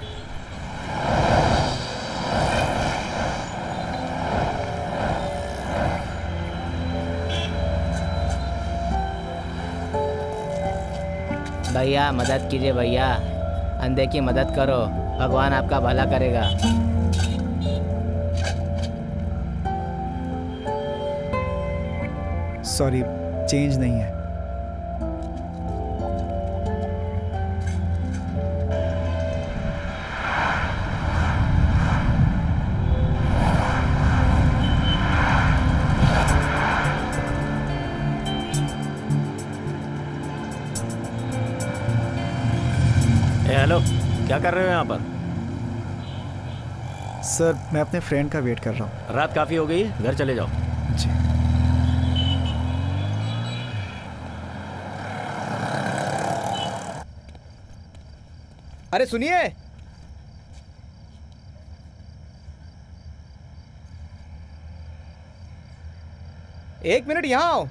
भैया मदद कीजिए भैया, अंधे की मदद करो, भगवान आपका भला करेगा। सॉरी, चेंज नहीं है। हेलो, क्या कर रहे हो यहाँ पर? सर मैं अपने फ्रेंड का वेट कर रहा हूँ। रात काफ़ी हो गई है, घर चले जाओ। जी। अरे सुनिए, एक मिनट यहाँ आओ।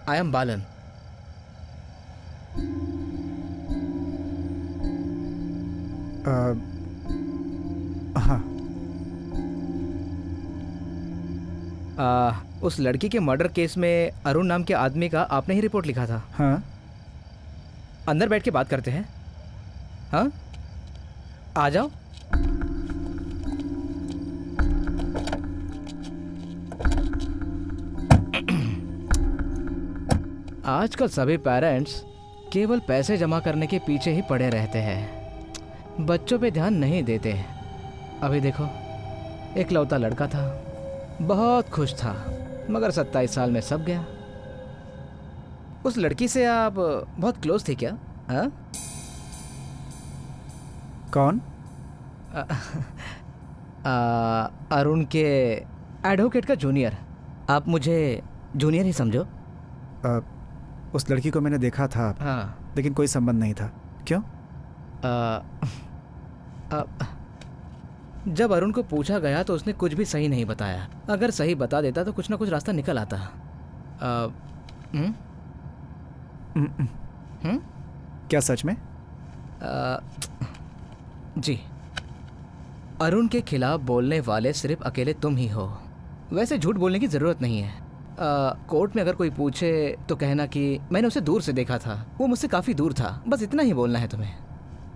आई एम बालन। हाँ। उस लड़की के मर्डर केस में अरुण नाम के आदमी का आपने ही रिपोर्ट लिखा था। हाँ। अंदर बैठ के बात करते हैं। हाँ आ जाओ। आजकल सभी पेरेंट्स केवल पैसे जमा करने के पीछे ही पड़े रहते हैं, बच्चों पे ध्यान नहीं देते। अभी देखो, इकलौता लड़का था, बहुत खुश था, मगर 27 साल में सब गया। उस लड़की से आप बहुत क्लोज थे क्या? हाँ? कौन? अरुण के एडवोकेट का जूनियर। आप मुझे जूनियर ही समझो। उस लड़की को मैंने देखा था। हाँ। लेकिन कोई संबंध नहीं था। क्यों? जब अरुण को पूछा गया तो उसने कुछ भी सही नहीं बताया। अगर सही बता देता तो कुछ ना कुछ रास्ता निकल आता। क्या सच में? जी, अरुण के खिलाफ बोलने वाले सिर्फ अकेले तुम ही हो। वैसे झूठ बोलने की ज़रूरत नहीं है। कोर्ट में अगर कोई पूछे तो कहना कि मैंने उसे दूर से देखा था, वो मुझसे काफ़ी दूर था, बस इतना ही बोलना है तुम्हें।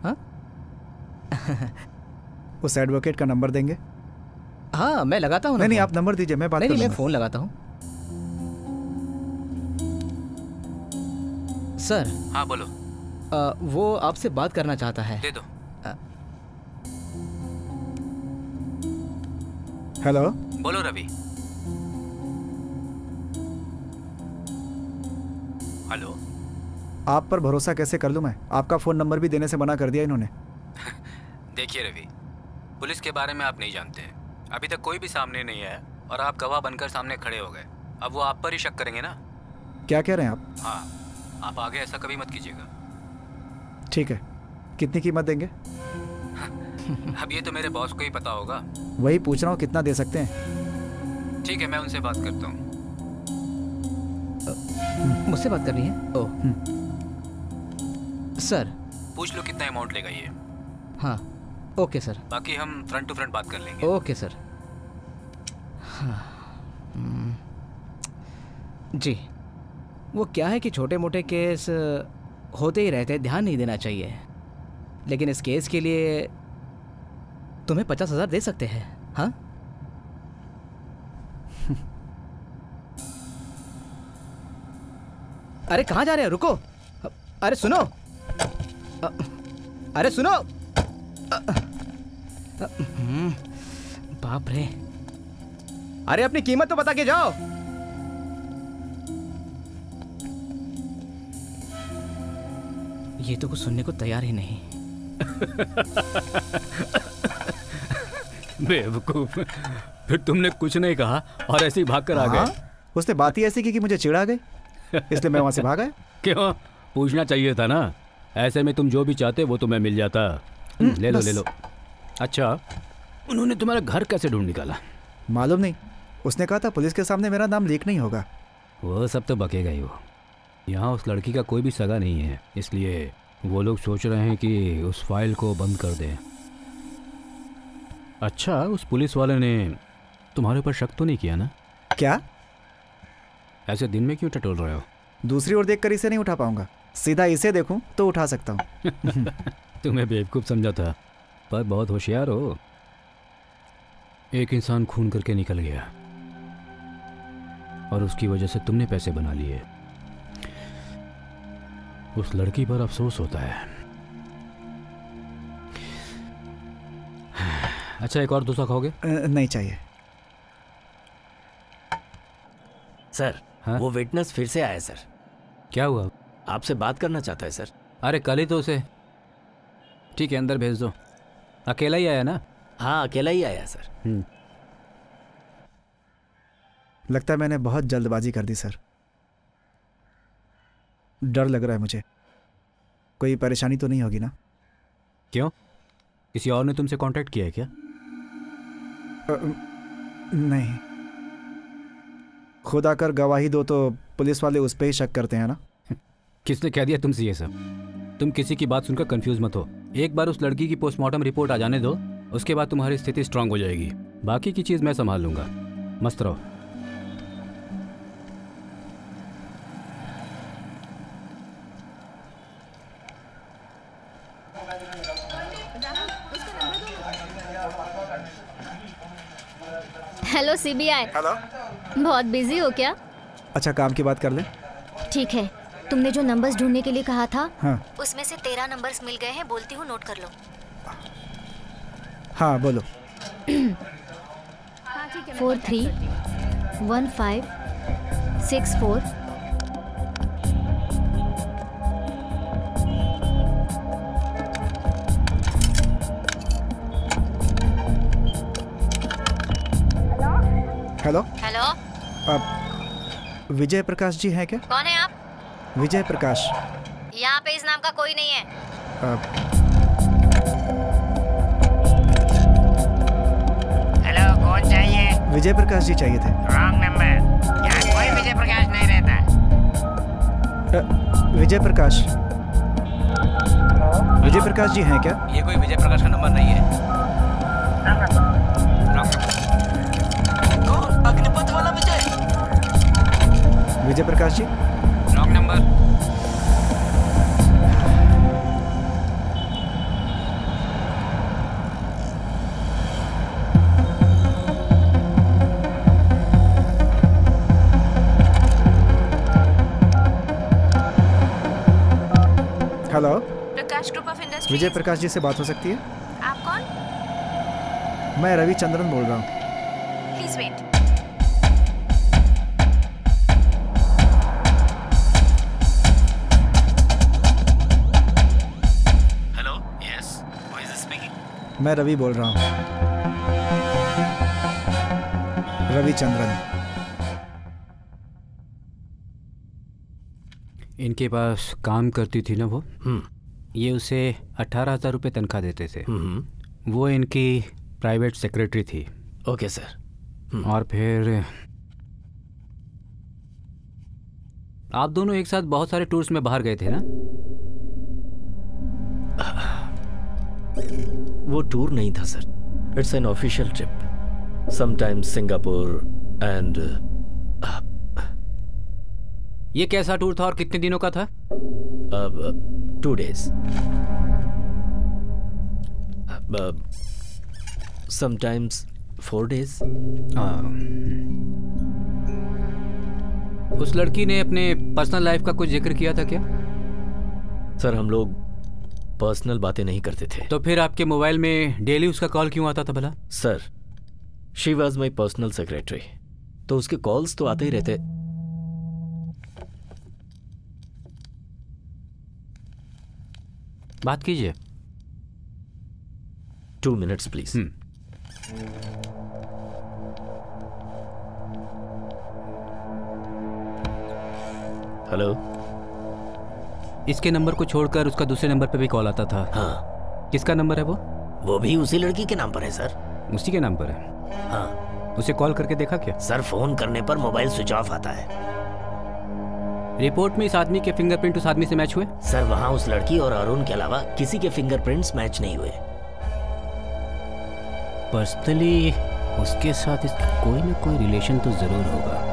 हाँ? उस एडवोकेट का नंबर देंगे? हाँ, मैं लगाता हूँ। नहीं, आप नंबर दीजिए, मैं बात करूँगा। नहीं, मैं फ़ोन लगाता हूँ। सर। हाँ बोलो। वो आपसे बात करना चाहता है। दे दो। हेलो। बोलो रवि। हेलो। आप पर भरोसा कैसे कर लूं मैं? आपका फ़ोन नंबर भी देने से मना कर दिया इन्होंने। देखिए रवि, पुलिस के बारे में आप नहीं जानते। अभी तक कोई भी सामने नहीं आया और आप गवाह बनकर सामने खड़े हो गए। अब वो आप पर ही शक करेंगे ना। क्या कह रहे हैं आप? हाँ, आप आगे ऐसा कभी मत कीजिएगा। ठीक है, कितनी कीमत देंगे? अब ये तो मेरे बॉस को ही पता होगा। वही पूछ रहा हूँ, कितना दे सकते हैं? ठीक है, मैं उनसे बात करता हूँ। मुझसे बात करनी है? ओह सर, पूछ लो कितना अमाउंट लेगा ये। हाँ ओके सर। बाकी हम फ्रंट टू फ्रंट बात कर लेंगे। Okay sir. हाँ। जी, वो क्या है कि छोटे मोटे केस होते ही रहते हैं, ध्यान नहीं देना चाहिए। लेकिन इस केस के लिए तुम्हें 50,000 दे सकते हैं। हाँ? अरे कहाँ जा रहे हो? रुको। अरे सुनो। अरे सुनो। बाप रे। अरे अपनी कीमत तो बता के जाओ। ये तो कुछ सुनने को तैयार ही नहीं। बेवकूफ, फिर तुमने कुछ नहीं कहा और ऐसे ही भागकर आ गए। उसने बात ही ऐसी की कि मुझे चिढ़ा गई, इसलिए मैं वहां से भागा। क्यों? पूछना चाहिए था ना। ऐसे में तुम जो भी चाहते वो तुम्हें मिल जाता। ले लो ले लो। अच्छा, उन्होंने तुम्हारा घर कैसे ढूंढ निकाला? मालूम नहीं, उसने कहा था पुलिस के सामने मेरा नाम लीक नहीं होगा। वो सब तो बकेगा ही। वो यहाँ उस लड़की का कोई भी सगा नहीं है, इसलिए वो लोग सोच रहे हैं कि उस फाइल को बंद कर दें। अच्छा, उस पुलिस वाले ने तुम्हारे ऊपर शक तो नहीं किया ना? क्या? ऐसे दिन में क्यों टटोल रहे हो? दूसरी ओर देखकर इसे नहीं उठा पाऊंगा, सीधा इसे देखूं तो उठा सकता हूँ। तुम्हें बेवकूफ़ समझा था, पर बहुत होशियार हो। एक इंसान खून करके निकल गया और उसकी वजह से तुमने पैसे बना लिए। उस लड़की पर अफसोस होता है। अच्छा, एक और डोसा खाओगे? नहीं चाहिए सर। हाँ? वो विटनेस फिर से आया सर। क्या हुआ? आपसे बात करना चाहता है सर। अरे कल ही तो उसे। ठीक है, अंदर भेज दो। अकेला ही आया ना? हाँ, अकेला ही आया सर। लगता है मैंने बहुत जल्दबाजी कर दी सर। डर लग रहा है मुझे। कोई परेशानी तो नहीं होगी ना? क्यों? किसी और ने तुमसे कांटेक्ट किया है क्या? नहीं। खुद आकर गवाही दो तो पुलिस वाले उस पर ही शक करते हैं ना? किसने कह दिया तुमसे ये सब? तुम किसी की बात सुनकर कंफ्यूज मत हो। एक बार उस लड़की की पोस्टमार्टम रिपोर्ट आ जाने दो, उसके बाद तुम्हारी स्थिति स्ट्रांग हो जाएगी। बाकी की चीज़ मैं संभाल लूंगा। मस्त रहो। Hello CBI. हेलो। बहुत बिजी हो क्या? अच्छा, काम की बात कर ले। ठीक है, तुमने जो नंबर्स ढूंढने के लिए कहा था, हाँ। उसमें से 13 नंबर्स मिल गए हैं। बोलती हूँ, नोट कर लो। हाँ बोलो। 431564। हेलो। हेलो। आप विजय प्रकाश जी हैं क्या? कौन है आप? विजय प्रकाश। यहाँ पे इस नाम का कोई नहीं है। हेलो, कौन चाहिए? विजय प्रकाश जी चाहिए थे। Wrong number. यहाँ कोई विजय प्रकाश नहीं रहता। विजय प्रकाश। विजय प्रकाश जी हैं क्या? ये कोई विजय प्रकाश का नंबर नहीं है। अग्निपथ वाला Vijay. Vijay Prakash ji. Wrong number. Hello. Prakash group of industries. Vijay Prakash ji से बात हो सकती है? आप कौन? मैं रविचंद्रन बोल रहा हूँ। Please wait. Hello, yes, who is speaking? मैं रवि बोल रहा हूँ। रविचंद्रन। इनके पास काम करती थी ना वो। ये उसे 18,000 रुपये तनख्वाह देते थे। वो इनकी प्राइवेट सेक्रेटरी थी। Okay sir. और फिर आप दोनों एक साथ बहुत सारे टूर्स में बाहर गए थे ना? वो टूर नहीं था sir, it's an official trip. Sometimes Singapore and. ये कैसा टूर था और कितने दिनों का था? अब 2 days। Sometimes 4 days। उस लड़की ने अपने पर्सनल लाइफ का कुछ जिक्र किया था क्या? सर, हम लोग पर्सनल बातें नहीं करते थे। तो फिर आपके मोबाइल में डेली उसका कॉल क्यों आता था भला? Sir, she was my personal secretary, तो उसके कॉल्स तो आते ही रहते। बात कीजिए। 2 minutes प्लीज। हेलो। इसके नंबर को छोड़कर उसका दूसरे नंबर पे भी कॉल आता था। हाँ। किसका नंबर है वो? वो भी उसी लड़की के नाम पर है सर। उसी के नाम पर है? हाँ। उसे कॉल करके देखा क्या? सर, फोन करने पर मोबाइल स्विच ऑफ आता है। रिपोर्ट में इस आदमी के फिंगरप्रिंट उस आदमी से मैच हुए? सर, वहाँ उस लड़की और अरुण के अलावा किसी के फिंगरप्रिंट्स मैच नहीं हुए। पर्सनली उसके साथ इसका कोई ना कोई रिलेशन तो जरूर होगा।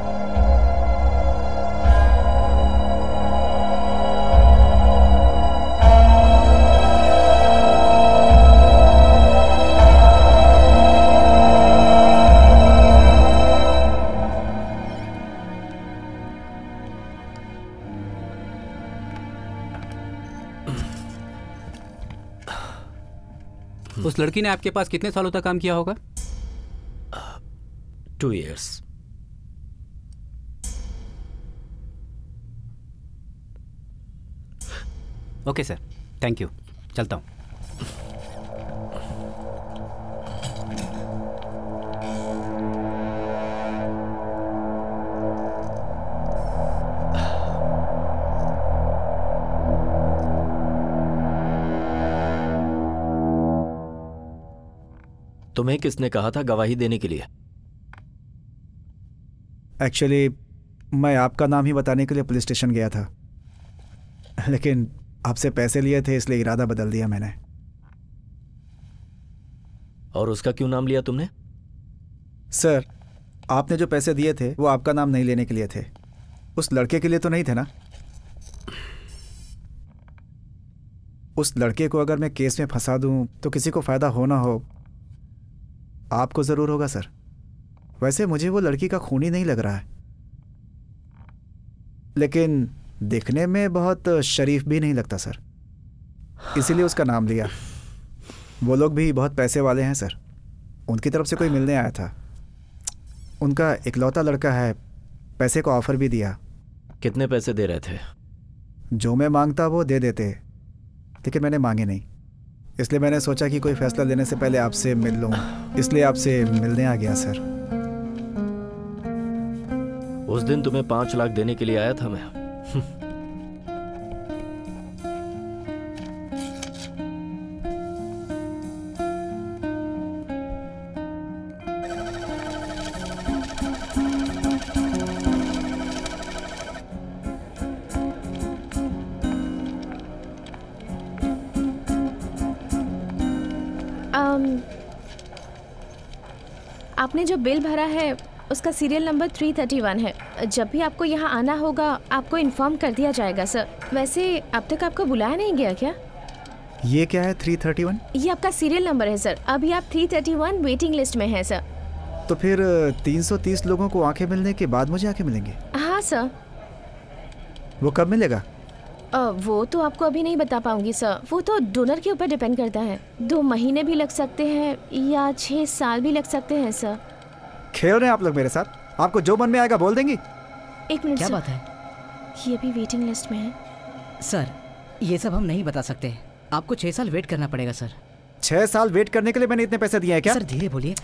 उस लड़की ने आपके पास कितने सालों तक काम किया होगा? 2 years। Okay sir, thank you. चलता हूँ। तुम्हें किसने कहा था गवाही देने के लिए? एक्चुअली मैं आपका नाम ही बताने के लिए पुलिस स्टेशन गया था, लेकिन आपसे पैसे लिए थे इसलिए इरादा बदल दिया मैंने। और उसका क्यों नाम लिया तुमने? सर, आपने जो पैसे दिए थे वो आपका नाम नहीं लेने के लिए थे, उस लड़के के लिए तो नहीं थे ना। उस लड़के को अगर मैं केस में फंसा दूं तो किसी को फायदा हो ना हो आपको जरूर होगा सर। वैसे मुझे वो लड़की का खूनी नहीं लग रहा है, लेकिन दिखने में बहुत शरीफ भी नहीं लगता सर, इसीलिए उसका नाम लिया। वो लोग भी बहुत पैसे वाले हैं सर, उनकी तरफ से कोई मिलने आया था। उनका इकलौता लड़का है, पैसे का ऑफर भी दिया। कितने पैसे दे रहे थे? जो मैं मांगता वो दे देते, लेकिन मैंने मांगे नहीं, इसलिए मैंने सोचा कि कोई फैसला लेने से पहले आपसे मिल लूं, इसलिए आपसे मिलने आ गया सर। उस दिन तुम्हें 5 लाख देने के लिए आया था मैं। आपने जो बिल भरा है उसका सीरियल नंबर 331 है। जब भी आपको यहाँ आना होगा आपको इन्फॉर्म कर दिया जाएगा सर। वैसे अब तक आपको बुलाया नहीं गया क्या? ये क्या है 331? ये आपका सीरियल नंबर है सर। अभी आप 331 वेटिंग लिस्ट में हैं सर। तो फिर 330 लोगों को आंखें मिलने के बाद मुझे आंखें मिलेंगे? हाँ सर। वो कब मिलेगा? वो तो आपको अभी नहीं बता पाऊंगी सर, वो तो डोनर के ऊपर डिपेंड करता है। 2 महीने भी लग सकते हैं या 6 साल भी लग सकते हैं सर। खेल रहे हैं आप लोग मेरे साथ? आपको जो मन में आएगा बोल देंगी। 1 मिनट। क्या बात है? ये अभी वेटिंग लिस्ट में है सर। ये सब हम नहीं बता सकते, आपको 6 साल वेट करना पड़ेगा सर। 6 साल वेट करने के लिए मैंने इतने पैसे दिए हैं क्या? सर धीरे बोलिए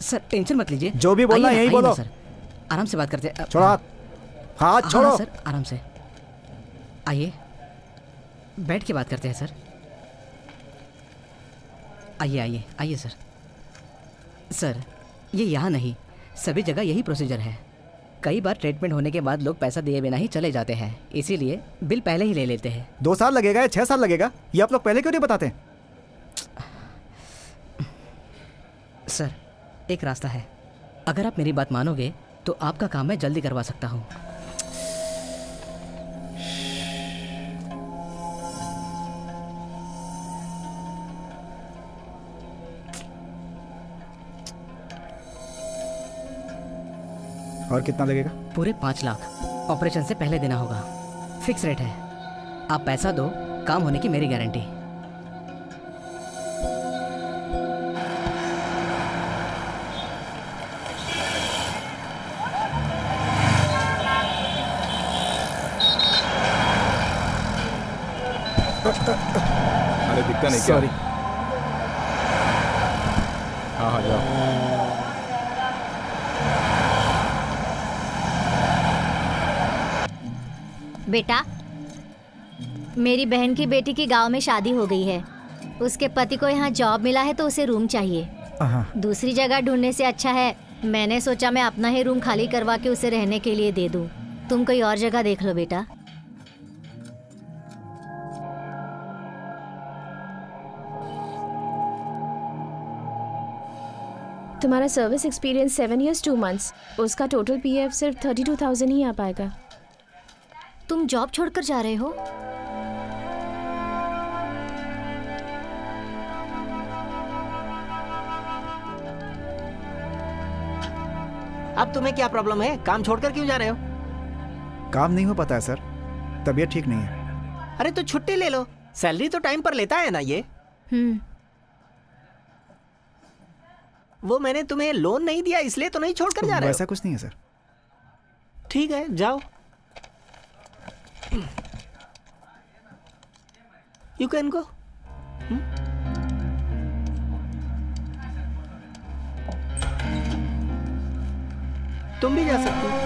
सर, टेंशन मत लीजिए। जो भी बोलना यही बोलो सर। आराम से बात करते हैं। छोड़ो हाथ छोड़ो सर, आराम से आइए, बैठ के बात करते हैं सर। आइए आइए आइए सर। सर ये यहाँ नहीं, सभी जगह यही प्रोसीजर है। कई बार ट्रीटमेंट होने के बाद लोग पैसा दिए बिना ही चले जाते हैं, इसीलिए बिल पहले ही ले लेते हैं। 2 साल लगेगा या 6 साल लगेगा, ये आप लोग पहले क्यों नहीं बताते? सर एक रास्ता है, अगर आप मेरी बात मानोगे तो आपका काम मैं जल्दी करवा सकता हूँ। और कितना लगेगा? पूरे 5 लाख ऑपरेशन से पहले देना होगा। फिक्स रेट है, आप पैसा दो, काम होने की मेरी गारंटी। अरे दिक्कत नहीं, सॉरी। हाँ हाँ जाओ। बेटा, मेरी बहन की बेटी की गांव में शादी हो गई है। उसके पति को यहाँ जॉब मिला है तो उसे रूम चाहिए। दूसरी जगह ढूंढने से अच्छा है मैंने सोचा मैं अपना ही रूम खाली करवा के उसे रहने के लिए दे दूं। तुम कोई और जगह देख लो बेटा। तुम्हारा सर्विस एक्सपीरियंस 7 years 2 months, उसका टोटल पीएफ सिर्फ 32,000 ही आ पाएगा। तुम जॉब छोड़कर जा रहे हो? अब तुम्हें क्या प्रॉब्लम है? काम छोड़कर क्यों जा रहे हो? काम नहीं हो पाता है सर, तबीयत ठीक नहीं है। अरे तो छुट्टी ले लो, सैलरी तो टाइम पर लेता है ना ये। वो मैंने तुम्हें लोन नहीं दिया इसलिए तो नहीं छोड़कर जा रहे हो? वैसा कुछ नहीं है सर। ठीक है जाओ। You can go. तुम भी जा सकते हो।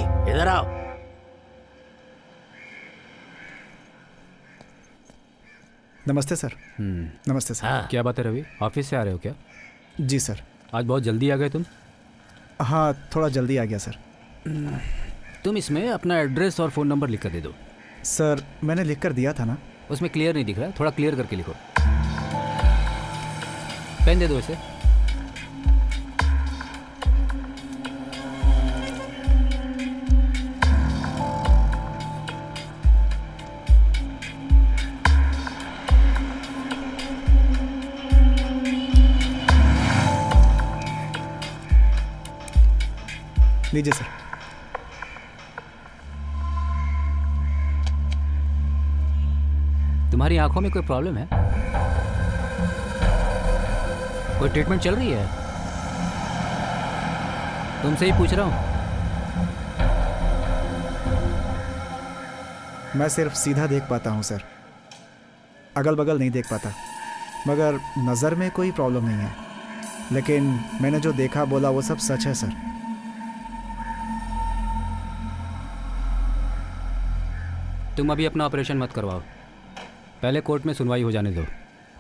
इधर आओ। नमस्ते सर। नमस्ते सर। हाँ। क्या बात है रवि, ऑफिस से आ रहे हो क्या? जी सर। आज बहुत जल्दी आ गए तुम? हाँ, थोड़ा जल्दी आ गया सर। तुम इसमें अपना एड्रेस और फ़ोन नंबर लिख कर दे दो। सर मैंने लिख कर दिया था ना। उसमें क्लियर नहीं दिख रहा, थोड़ा क्लियर करके लिखो। पेन दे दो इसे। लीजिए सर। तुम्हारी आंखों में कोई प्रॉब्लम है? कोई ट्रीटमेंट चल रही है? तुमसे ही पूछ रहा हूँ। मैं सिर्फ सीधा देख पाता हूँ सर, अगल बगल नहीं देख पाता। मगर नज़र में कोई प्रॉब्लम नहीं है, लेकिन मैंने जो देखा बोला वो सब सच है सर। तुम अभी अपना ऑपरेशन मत करवाओ, पहले कोर्ट में सुनवाई हो जाने दो।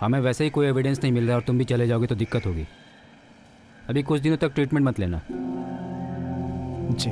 हमें वैसे ही कोई एविडेंस नहीं मिल रहा और तुम भी चले जाओगे तो दिक्कत होगी। अभी कुछ दिनों तक ट्रीटमेंट मत लेना। जी।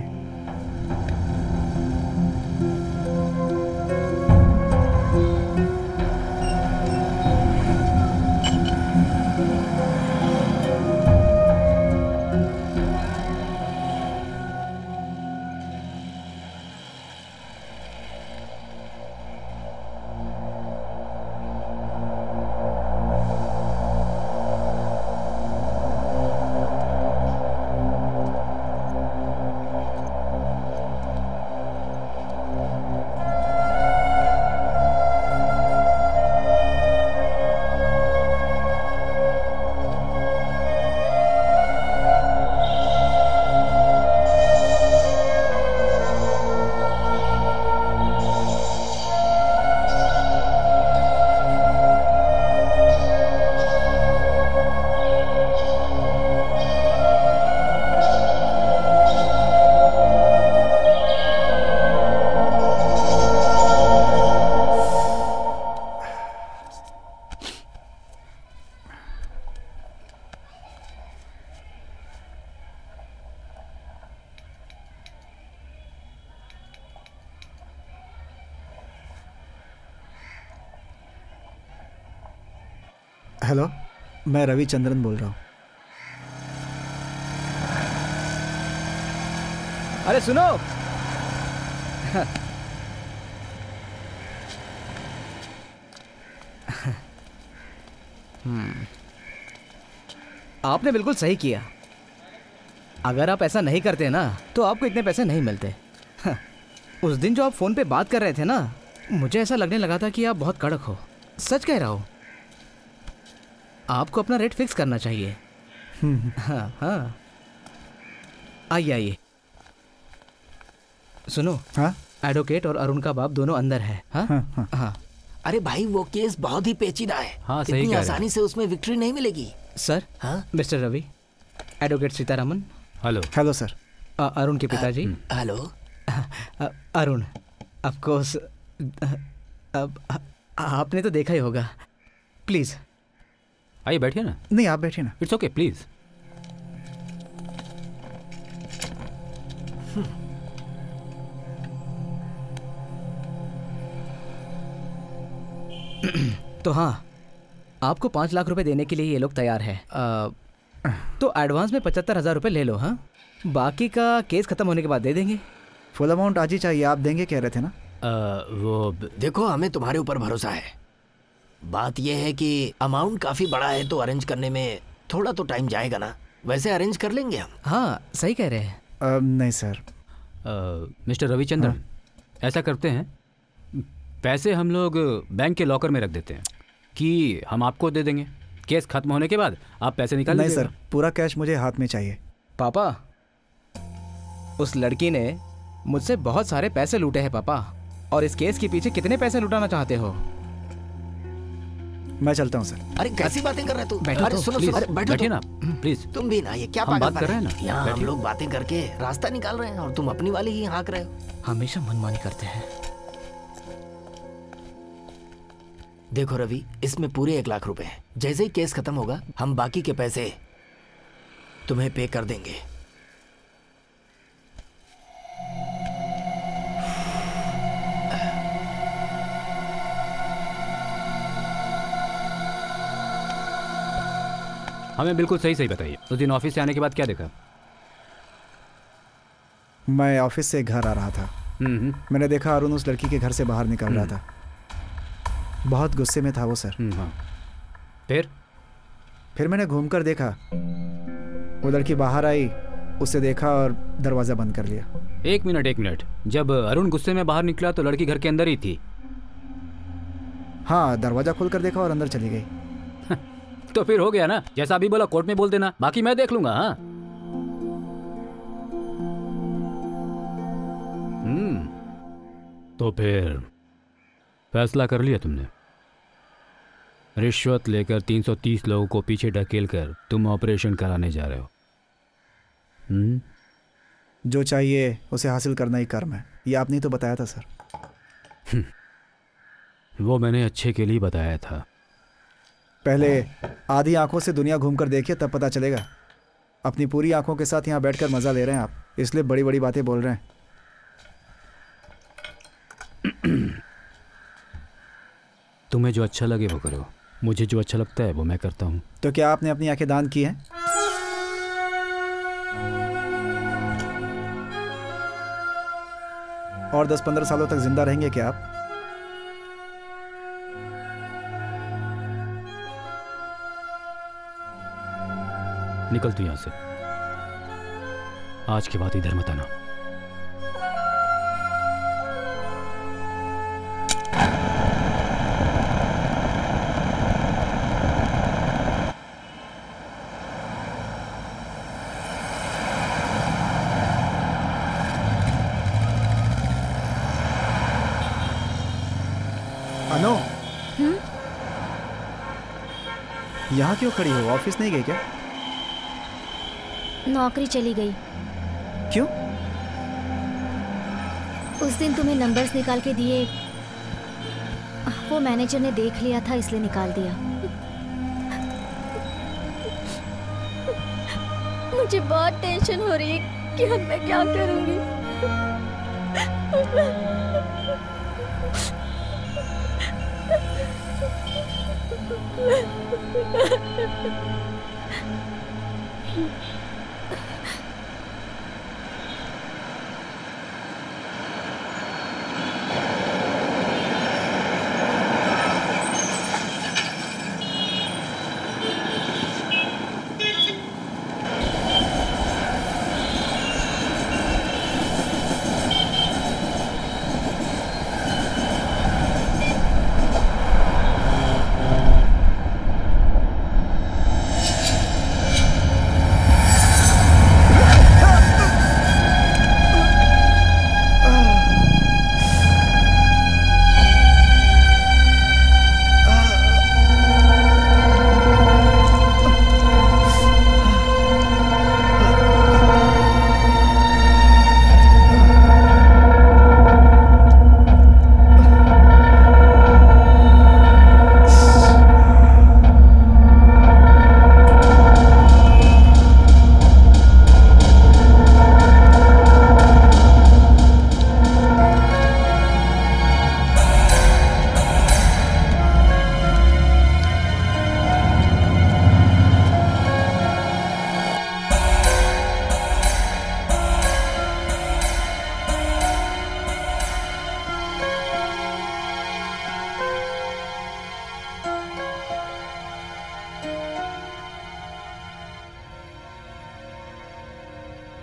हेलो, मैं रविचंद्रन बोल रहा हूँ। अरे सुनो। आपने बिल्कुल सही किया। अगर आप ऐसा नहीं करते ना तो आपको इतने पैसे नहीं मिलते। उस दिन जो आप फोन पे बात कर रहे थे ना, मुझे ऐसा लगने लगा था कि आप बहुत कड़क हो। सच कह रहा हूँ, आपको अपना रेट फिक्स करना चाहिए। हाँ हाँ, आइए आइए। सुनो, हाँ, एडवोकेट और अरुण का बाप दोनों अंदर है। हाँ हाँ, हाँ। अरे भाई, वो केस बहुत ही पेचीदा है। हाँ, सही इतनी कह रहे आसानी से उसमें विक्ट्री नहीं मिलेगी। सर। हाँ, Mister Ravi, advocate Sitaraman. Hello. Hello sir. Arun के पिताजी। हेलो। अरुण, ऑफ कोर्स अब आपने तो देखा ही होगा। प्लीज आइए, बैठिए ना। नहीं, आप बैठिए ना। It's okay, please. तो हाँ, आपको 5 लाख रुपए देने के लिए ये लोग तैयार है। तो एडवांस में 75,000 रुपये ले लो। हाँ, बाकी का केस खत्म होने के बाद दे देंगे। फुल अमाउंट आज ही चाहिए, आप देंगे कह रहे थे ना? वो देखो, हमें तुम्हारे ऊपर भरोसा है। बात यह है कि अमाउंट काफ़ी बड़ा है तो अरेंज करने में थोड़ा तो टाइम जाएगा ना। वैसे अरेंज कर लेंगे हम। हाँ, सही कह रहे हैं। नहीं सर। मिस्टर रविचंद्रन, ऐसा करते हैं, पैसे हम लोग बैंक के लॉकर में रख देते हैं कि हम आपको दे देंगे। केस खत्म होने के बाद आप पैसे निकाल नहीं सर, पूरा कैश मुझे हाथ में चाहिए। पापा, उस लड़की ने मुझसे बहुत सारे पैसे लूटे हैं पापा। और इस केस के पीछे कितने पैसे लुटाना चाहते हो? मैं चलता हूँ सर। अरे कैसी बातें कर रहे तू? बैठो अरे तो, सुनो प्लीज, सुनो, अरे बैठो बैठिए तो। ना प्लीज। तुम भी ना, ये क्या हम बात पागलपन कर रहे हैं है? ना, यहाँ हम बैठिए। लोग बातें करके रास्ता निकाल रहे हैं और तुम अपनी वाली ही हाँक रहे हो। हमेशा मनमानी करते हैं। देखो रवि, इसमें पूरे 1 लाख रुपए हैं। जैसे ही केस खत्म होगा हम बाकी के पैसे तुम्हें पे कर देंगे। हमें बिल्कुल सही सही बताइए, उस दिन ऑफिस से आने के बाद क्या देखा? मैं ऑफिस से घर आ रहा था। मैंने देखा अरुण उस लड़की के घर से बाहर निकल रहा था। बहुत गुस्से में था वो सर। हाँ। फिर मैंने घूमकर देखा, वो लड़की बाहर आई, उसे देखा और दरवाज़ा बंद कर लिया। एक मिनट, जब अरुण गुस्से में बाहर निकला तो लड़की घर के अंदर ही थी? हाँ, दरवाज़ा खोलकर देखा और अंदर चली गई। तो फिर हो गया ना, जैसा अभी बोला कोर्ट में बोल देना, बाकी मैं देख लूंगा। हाँ तो फिर फैसला कर लिया तुमने? रिश्वत लेकर 330 लोगों को पीछे ढकेल कर तुम ऑपरेशन कराने जा रहे हो? जो चाहिए उसे हासिल करना ही कर्म है, ये आपने ही तो बताया था सर। वो मैंने अच्छे के लिए बताया था। पहले आधी आंखों से दुनिया घूमकर देखिए, तब पता चलेगा। अपनी पूरी आंखों के साथ यहाँ बैठकर मजा ले रहे हैं आप, इसलिए बड़ी बड़ी बातें बोल रहे हैं। तुम्हें जो अच्छा लगे वो करो, मुझे जो अच्छा लगता है वो मैं करता हूँ। तो क्या आपने अपनी आंखें दान की हैं? और 10-15 सालों तक जिंदा रहेंगे क्या आप? निकल तू यहाँ से, आज के बाद इधर मत आना। अनु, यहाँ क्यों खड़ी हो? ऑफिस नहीं गई क्या? नौकरी चली गई। क्यों? उस दिन तुम्हें नंबर्स निकाल के दिए, वो मैनेजर ने देख लिया था इसलिए निकाल दिया। मुझे बहुत टेंशन हो रही है कि अब मैं क्या करूंगी।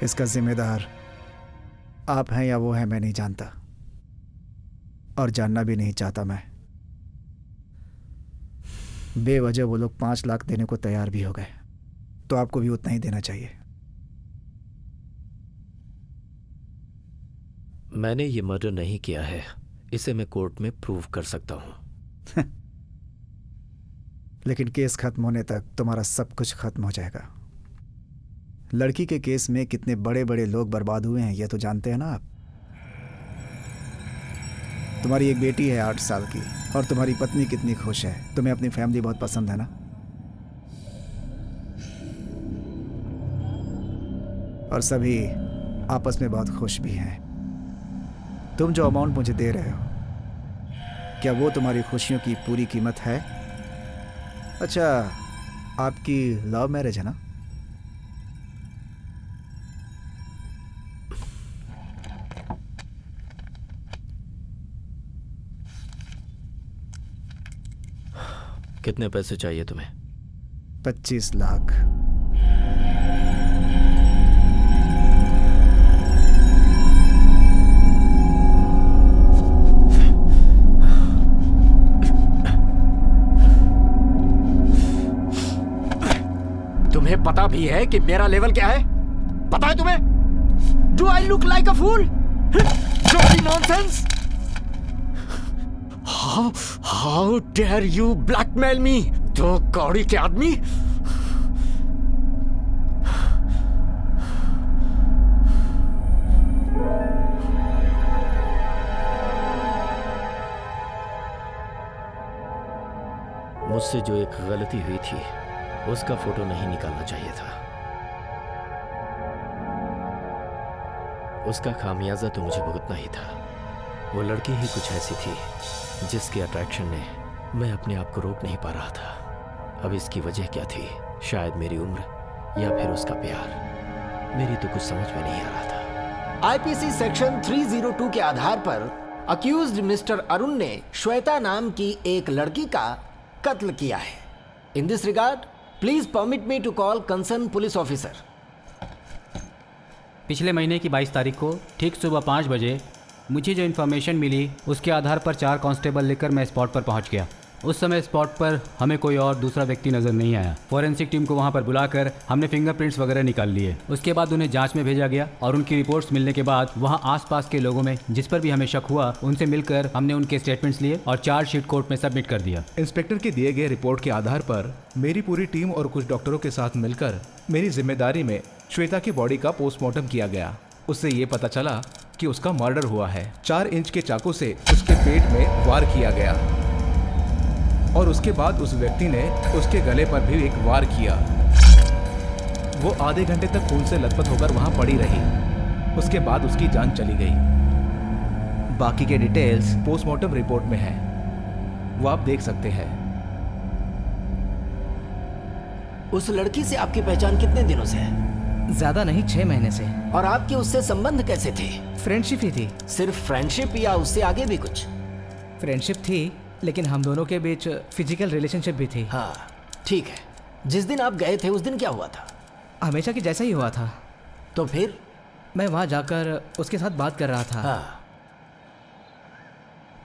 इसका जिम्मेदार आप हैं या वो है मैं नहीं जानता, और जानना भी नहीं चाहता मैं। बेवजह वो लोग 5 लाख देने को तैयार भी हो गए, तो आपको भी उतना ही देना चाहिए। मैंने ये मर्डर नहीं किया है, इसे मैं कोर्ट में प्रूव कर सकता हूं। लेकिन केस खत्म होने तक तुम्हारा सब कुछ खत्म हो जाएगा। लड़की के केस में कितने बड़े बड़े लोग बर्बाद हुए हैं ये तो जानते हैं ना आप। तुम्हारी एक बेटी है 8 साल की और तुम्हारी पत्नी कितनी खुश है। तुम्हें अपनी फैमिली बहुत पसंद है ना? और सभी आपस में बहुत खुश भी हैं। तुम जो अमाउंट मुझे दे रहे हो, क्या वो तुम्हारी खुशियों की पूरी कीमत है? अच्छा, आपकी लव मैरिज है ना? कितने पैसे चाहिए तुम्हें? 25 लाख। तुम्हें पता भी है कि मेरा लेवल क्या है? पता है तुम्हें? Do I look like a fool? Dirty nonsense! How dare you blackmail me? दो कौड़ी के आदमी! मुझसे जो एक गलती हुई थी उसका फोटो नहीं निकालना चाहिए था। उसका खामियाजा तो मुझे भुगतना ही था। वो लड़की ही कुछ ऐसी थी जिसके अट्रैक्शन ने मैं अपने आप को रोक नहीं पा रहा था। अब इसकी वजह क्या थी? शायद मेरी उम्र या फिर उसका प्यार। मेरी तो कुछ समझ में नहीं आ रहा था। आईपीसी सेक्शन 302 के आधार पर अक्यूज्ड मिस्टर अरुण ने श्वेता नाम की एक लड़की का कत्ल किया है। In this regard please permit me to call concern police officer. पिछले महीने की 22 तारीख को ठीक सुबह 5 बजे मुझे जो इन्फॉर्मेशन मिली उसके आधार पर 4 कांस्टेबल लेकर मैं स्पॉट पर पहुंच गया। उस समय स्पॉट पर हमें कोई और दूसरा व्यक्ति नज़र नहीं आया। फॉरेंसिक टीम को वहां पर बुलाकर हमने फिंगरप्रिंट्स वगैरह निकाल लिए। उसके बाद उन्हें जांच में भेजा गया और उनकी रिपोर्ट्स मिलने के बाद वहां आसपास के लोगों में जिस पर भी हमें शक हुआ उनसे मिलकर हमने उनके स्टेटमेंट्स लिए और चार्जशीट कोर्ट में सबमिट कर दिया। इंस्पेक्टर के दिए गए रिपोर्ट के आधार पर मेरी पूरी टीम और कुछ डॉक्टरों के साथ मिलकर मेरी जिम्मेदारी में श्वेता की बॉडी का पोस्टमार्टम किया गया। उससे ये पता चला कि उसका मर्डर हुआ है। 4 इंच के चाकू से उसके पेट में वार किया गया और उसके बाद उस व्यक्ति ने उसके गले पर भी एक वार किया। वो आधे घंटे तक खून से लथपथ होकर वहां पड़ी रही। उसके बाद उसकी जान चली गई। बाकी के डिटेल्स पोस्टमार्टम रिपोर्ट में है, वो आप देख सकते हैं। उस लड़की से आपकी पहचान कितने दिनों से है? ज्यादा नहीं, 6 महीने से। और आपके उससे संबंध कैसे थे? फ्रेंडशिप ही थी। सिर्फ फ्रेंडशिप या उससे आगे भी कुछ? फ्रेंडशिप थी, लेकिन हम दोनों के बीच फिजिकल रिलेशनशिप भी थी। हाँ ठीक है। जिस दिन आप गए थे उस दिन क्या हुआ था? हमेशा की जैसा ही हुआ था। तो फिर? मैं वहां जाकर उसके साथ बात कर रहा था। हाँ।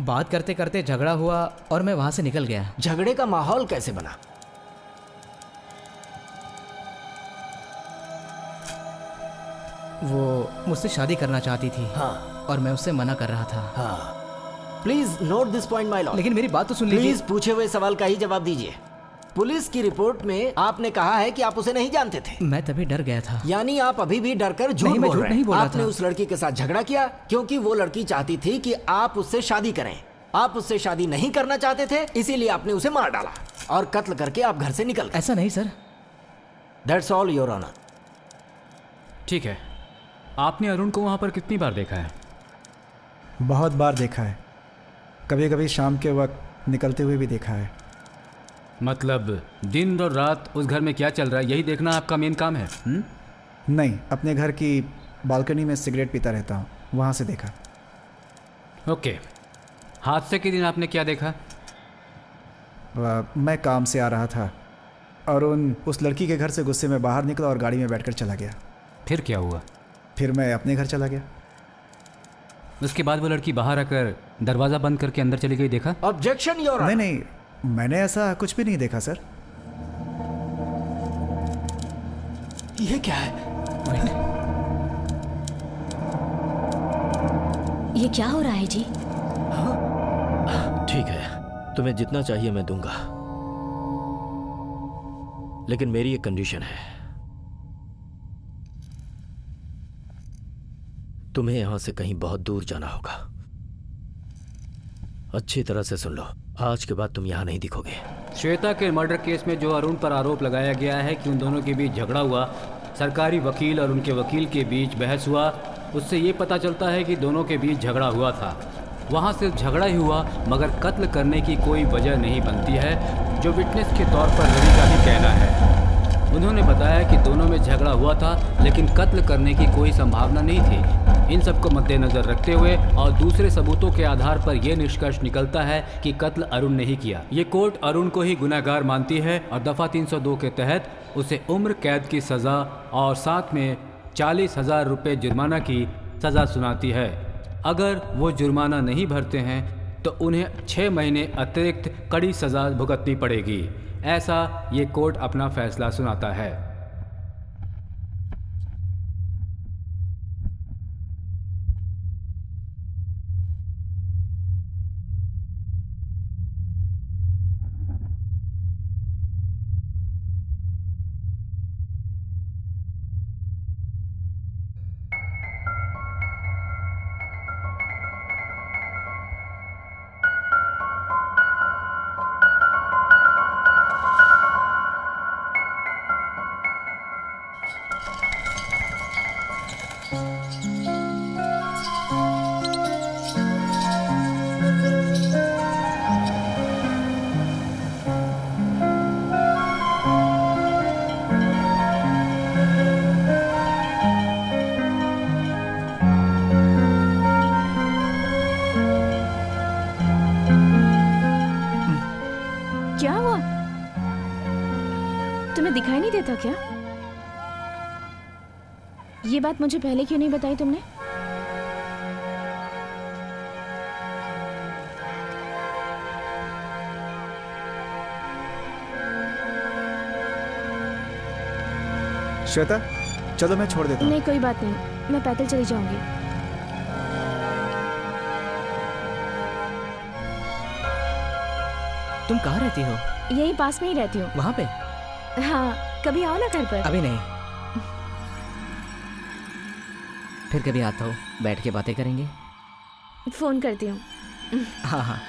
बात करते करते झगड़ा हुआ और मैं वहां से निकल गया। झगड़े का माहौल कैसे बना? वो मुझसे शादी करना चाहती थी। हाँ। और मैं उससे मना कर रहा था। हाँ। Please note this point my Lord. लेकिन मेरी बात तो सुन लीजिए। प्लीज पूछे हुए सवाल का ही जवाब दीजिए। पुलिस की रिपोर्ट में आपने कहा है कि आप उसे नहीं जानते थे। मैं तभी डर गया था। यानी आप अभी भी डरकर झूठ बोल रहे हैं। आपने उस लड़की के साथ झगड़ा किया क्योंकि वो लड़की चाहती थी कि आप उससे शादी करें। आप उससे शादी नहीं करना चाहते थे, इसीलिए आपने उसे मार डाला और कत्ल करके आप घर से निकल गए। ऐसा नहीं sir. That's all your honour. ठीक है। आपने अरुण को वहां पर कितनी बार देखा है? बहुत बार देखा है। कभी कभी शाम के वक्त निकलते हुए भी देखा है। मतलब दिन और रात उस घर में क्या चल रहा है यही देखना आपका मेन काम है? नहीं, अपने घर की बालकनी में सिगरेट पीता रहता हूँ, वहाँ से देखा। ओके। हादसे के दिन आपने क्या देखा? मैं काम से आ रहा था और उस लड़की के घर से गुस्से में बाहर निकला और गाड़ी में बैठकर चला गया। फिर क्या हुआ? फिर मैं अपने घर चला गया। उसके बाद वो लड़की बाहर आकर दरवाजा बंद करके अंदर चली गई, देखा? Objection your honour. नहीं, मैंने ऐसा कुछ भी नहीं देखा सर। ये क्या है? ये क्या हो रहा है जी? ठीक है, तुम्हें जितना चाहिए मैं दूंगा, लेकिन मेरी एक कंडीशन है, तुम्हें यहां से कहीं बहुत दूर जाना होगा। अच्छी तरह से सुन लो, आज के बाद तुम यहां नहीं दिखोगे। श्वेता के मर्डर केस में जो अरुण पर आरोप लगाया गया है कि उन दोनों के बीच झगड़ा हुआ, सरकारी वकील और उनके वकील के बीच बहस हुआ, उससे ये पता चलता है कि दोनों के बीच झगड़ा हुआ था। वहाँ सिर्फ झगड़ा ही हुआ, मगर कत्ल करने की कोई वजह नहीं बनती है, जो विटनेस के तौर पर रवि का भी कहना है। उन्होंने बताया कि दोनों में झगड़ा हुआ था, लेकिन कत्ल करने की कोई संभावना नहीं थी। इन सबको मद्देनज़र रखते हुए और दूसरे सबूतों के आधार पर यह निष्कर्ष निकलता है कि कत्ल अरुण ने ही किया। ये कोर्ट अरुण को ही गुनहगार मानती है और दफ़ा 302 के तहत उसे उम्र कैद की सज़ा और साथ में 40,000 रुपये जुर्माना की सज़ा सुनाती है। अगर वो जुर्माना नहीं भरते हैं तो उन्हें 6 महीने अतिरिक्त कड़ी सज़ा भुगतनी पड़ेगी। ऐसा ये कोर्ट अपना फैसला सुनाता है। क्या हुआ? तुम्हें दिखाई नहीं देता क्या? ये बात मुझे पहले क्यों नहीं बताई तुमने? श्वेता, चलो मैं छोड़ देता हूँ। नहीं, कोई बात नहीं, मैं पैदल चली जाऊंगी। तुम कहाँ रहती हो? यही पास में ही रहती हूँ। वहाँ पे? हाँ, कभी आओ ना घर पर। अभी नहीं, फिर कभी आता हूँ, बैठ के बातें करेंगे। फोन करती हूँ। हाँ हाँ।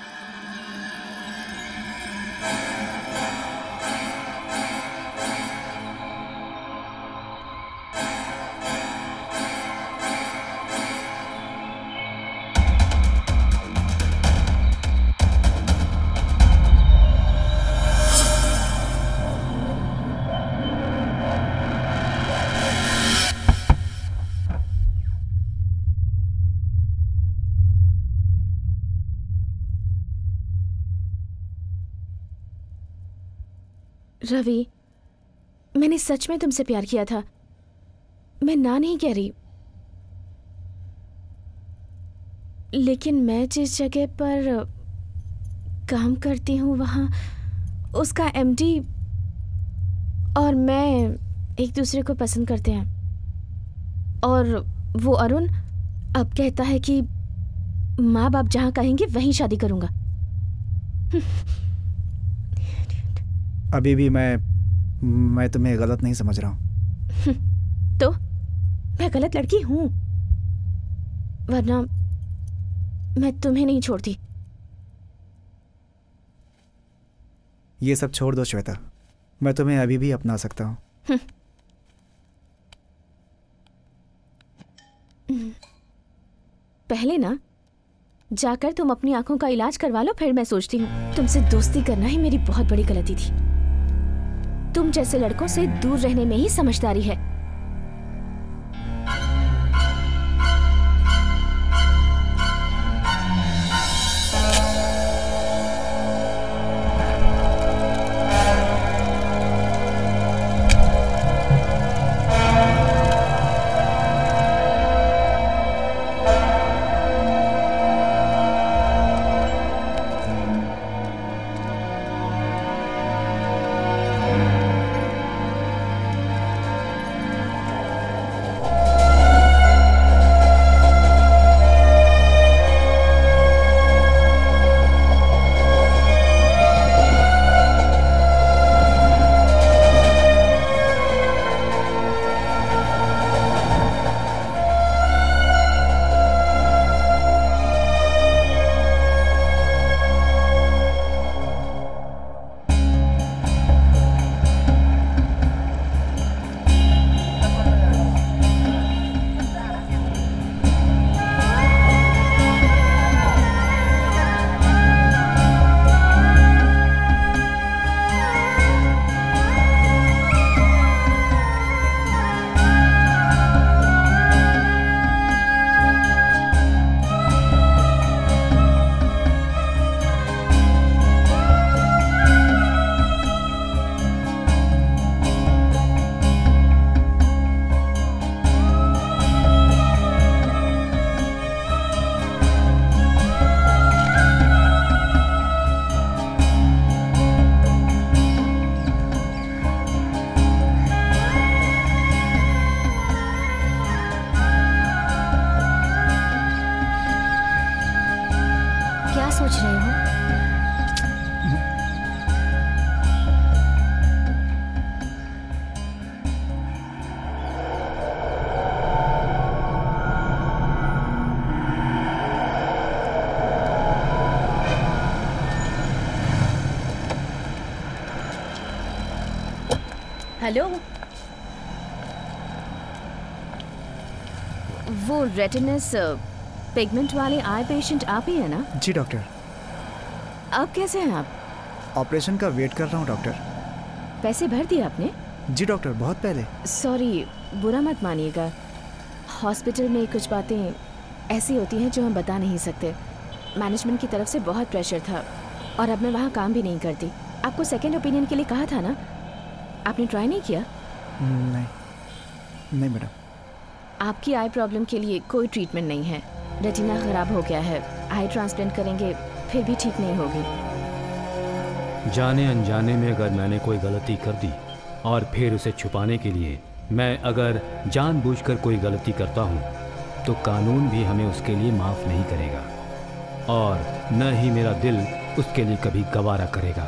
रवि, मैंने सच में तुमसे प्यार किया था, मैं ना नहीं कह रही, लेकिन मैं जिस जगह पर काम करती हूँ वहाँ उसका एमडी और मैं एक दूसरे को पसंद करते हैं, और वो अरुण अब कहता है कि माँ बाप जहाँ कहेंगे वहीं शादी करूँगा। अभी भी मैं तुम्हें गलत नहीं समझ रहा हूँ। तो मैं गलत लड़की हूँ, वरना मैं तुम्हें नहीं छोड़ती। ये सब छोड़ दो श्वेता, मैं तुम्हें अभी भी अपना सकता हूँ। पहले ना जाकर तुम अपनी आंखों का इलाज करवा लो, फिर मैं सोचती हूँ। तुमसे दोस्ती करना ही मेरी बहुत बड़ी गलती थी। तुम जैसे लड़कों से दूर रहने में ही समझदारी है। क्या सोच रहे हो? हेलो, वो रेटिनस पिगमेंट वाले आई पेशेंट आप ही है ना? जी डॉक्टर। अब कैसे हैं आप? ऑपरेशन का वेट कर रहा हूँ डॉक्टर। पैसे भर दिए आपने? जी डॉक्टर, बहुत पहले। सॉरी, बुरा मत मानिएगा। हॉस्पिटल में कुछ बातें ऐसी होती हैं जो हम बता नहीं सकते। मैनेजमेंट की तरफ से बहुत प्रेशर था और अब मैं वहाँ काम भी नहीं करती। आपको सेकेंड ओपिनियन के लिए कहा था ना, आपने ट्राई नहीं किया? नहीं मैडम। आपकी आई प्रॉब्लम के लिए कोई ट्रीटमेंट नहीं है। रेटिना खराब हो गया है, आई ट्रांसप्लांट करेंगे फिर भी ठीक नहीं होगी। जाने अनजाने में अगर मैंने कोई गलती कर दी और फिर उसे छुपाने के लिए मैं अगर जानबूझकर कोई गलती करता हूँ तो कानून भी हमें उसके लिए माफ़ नहीं करेगा और न ही मेरा दिल उसके लिए कभी गवारा करेगा।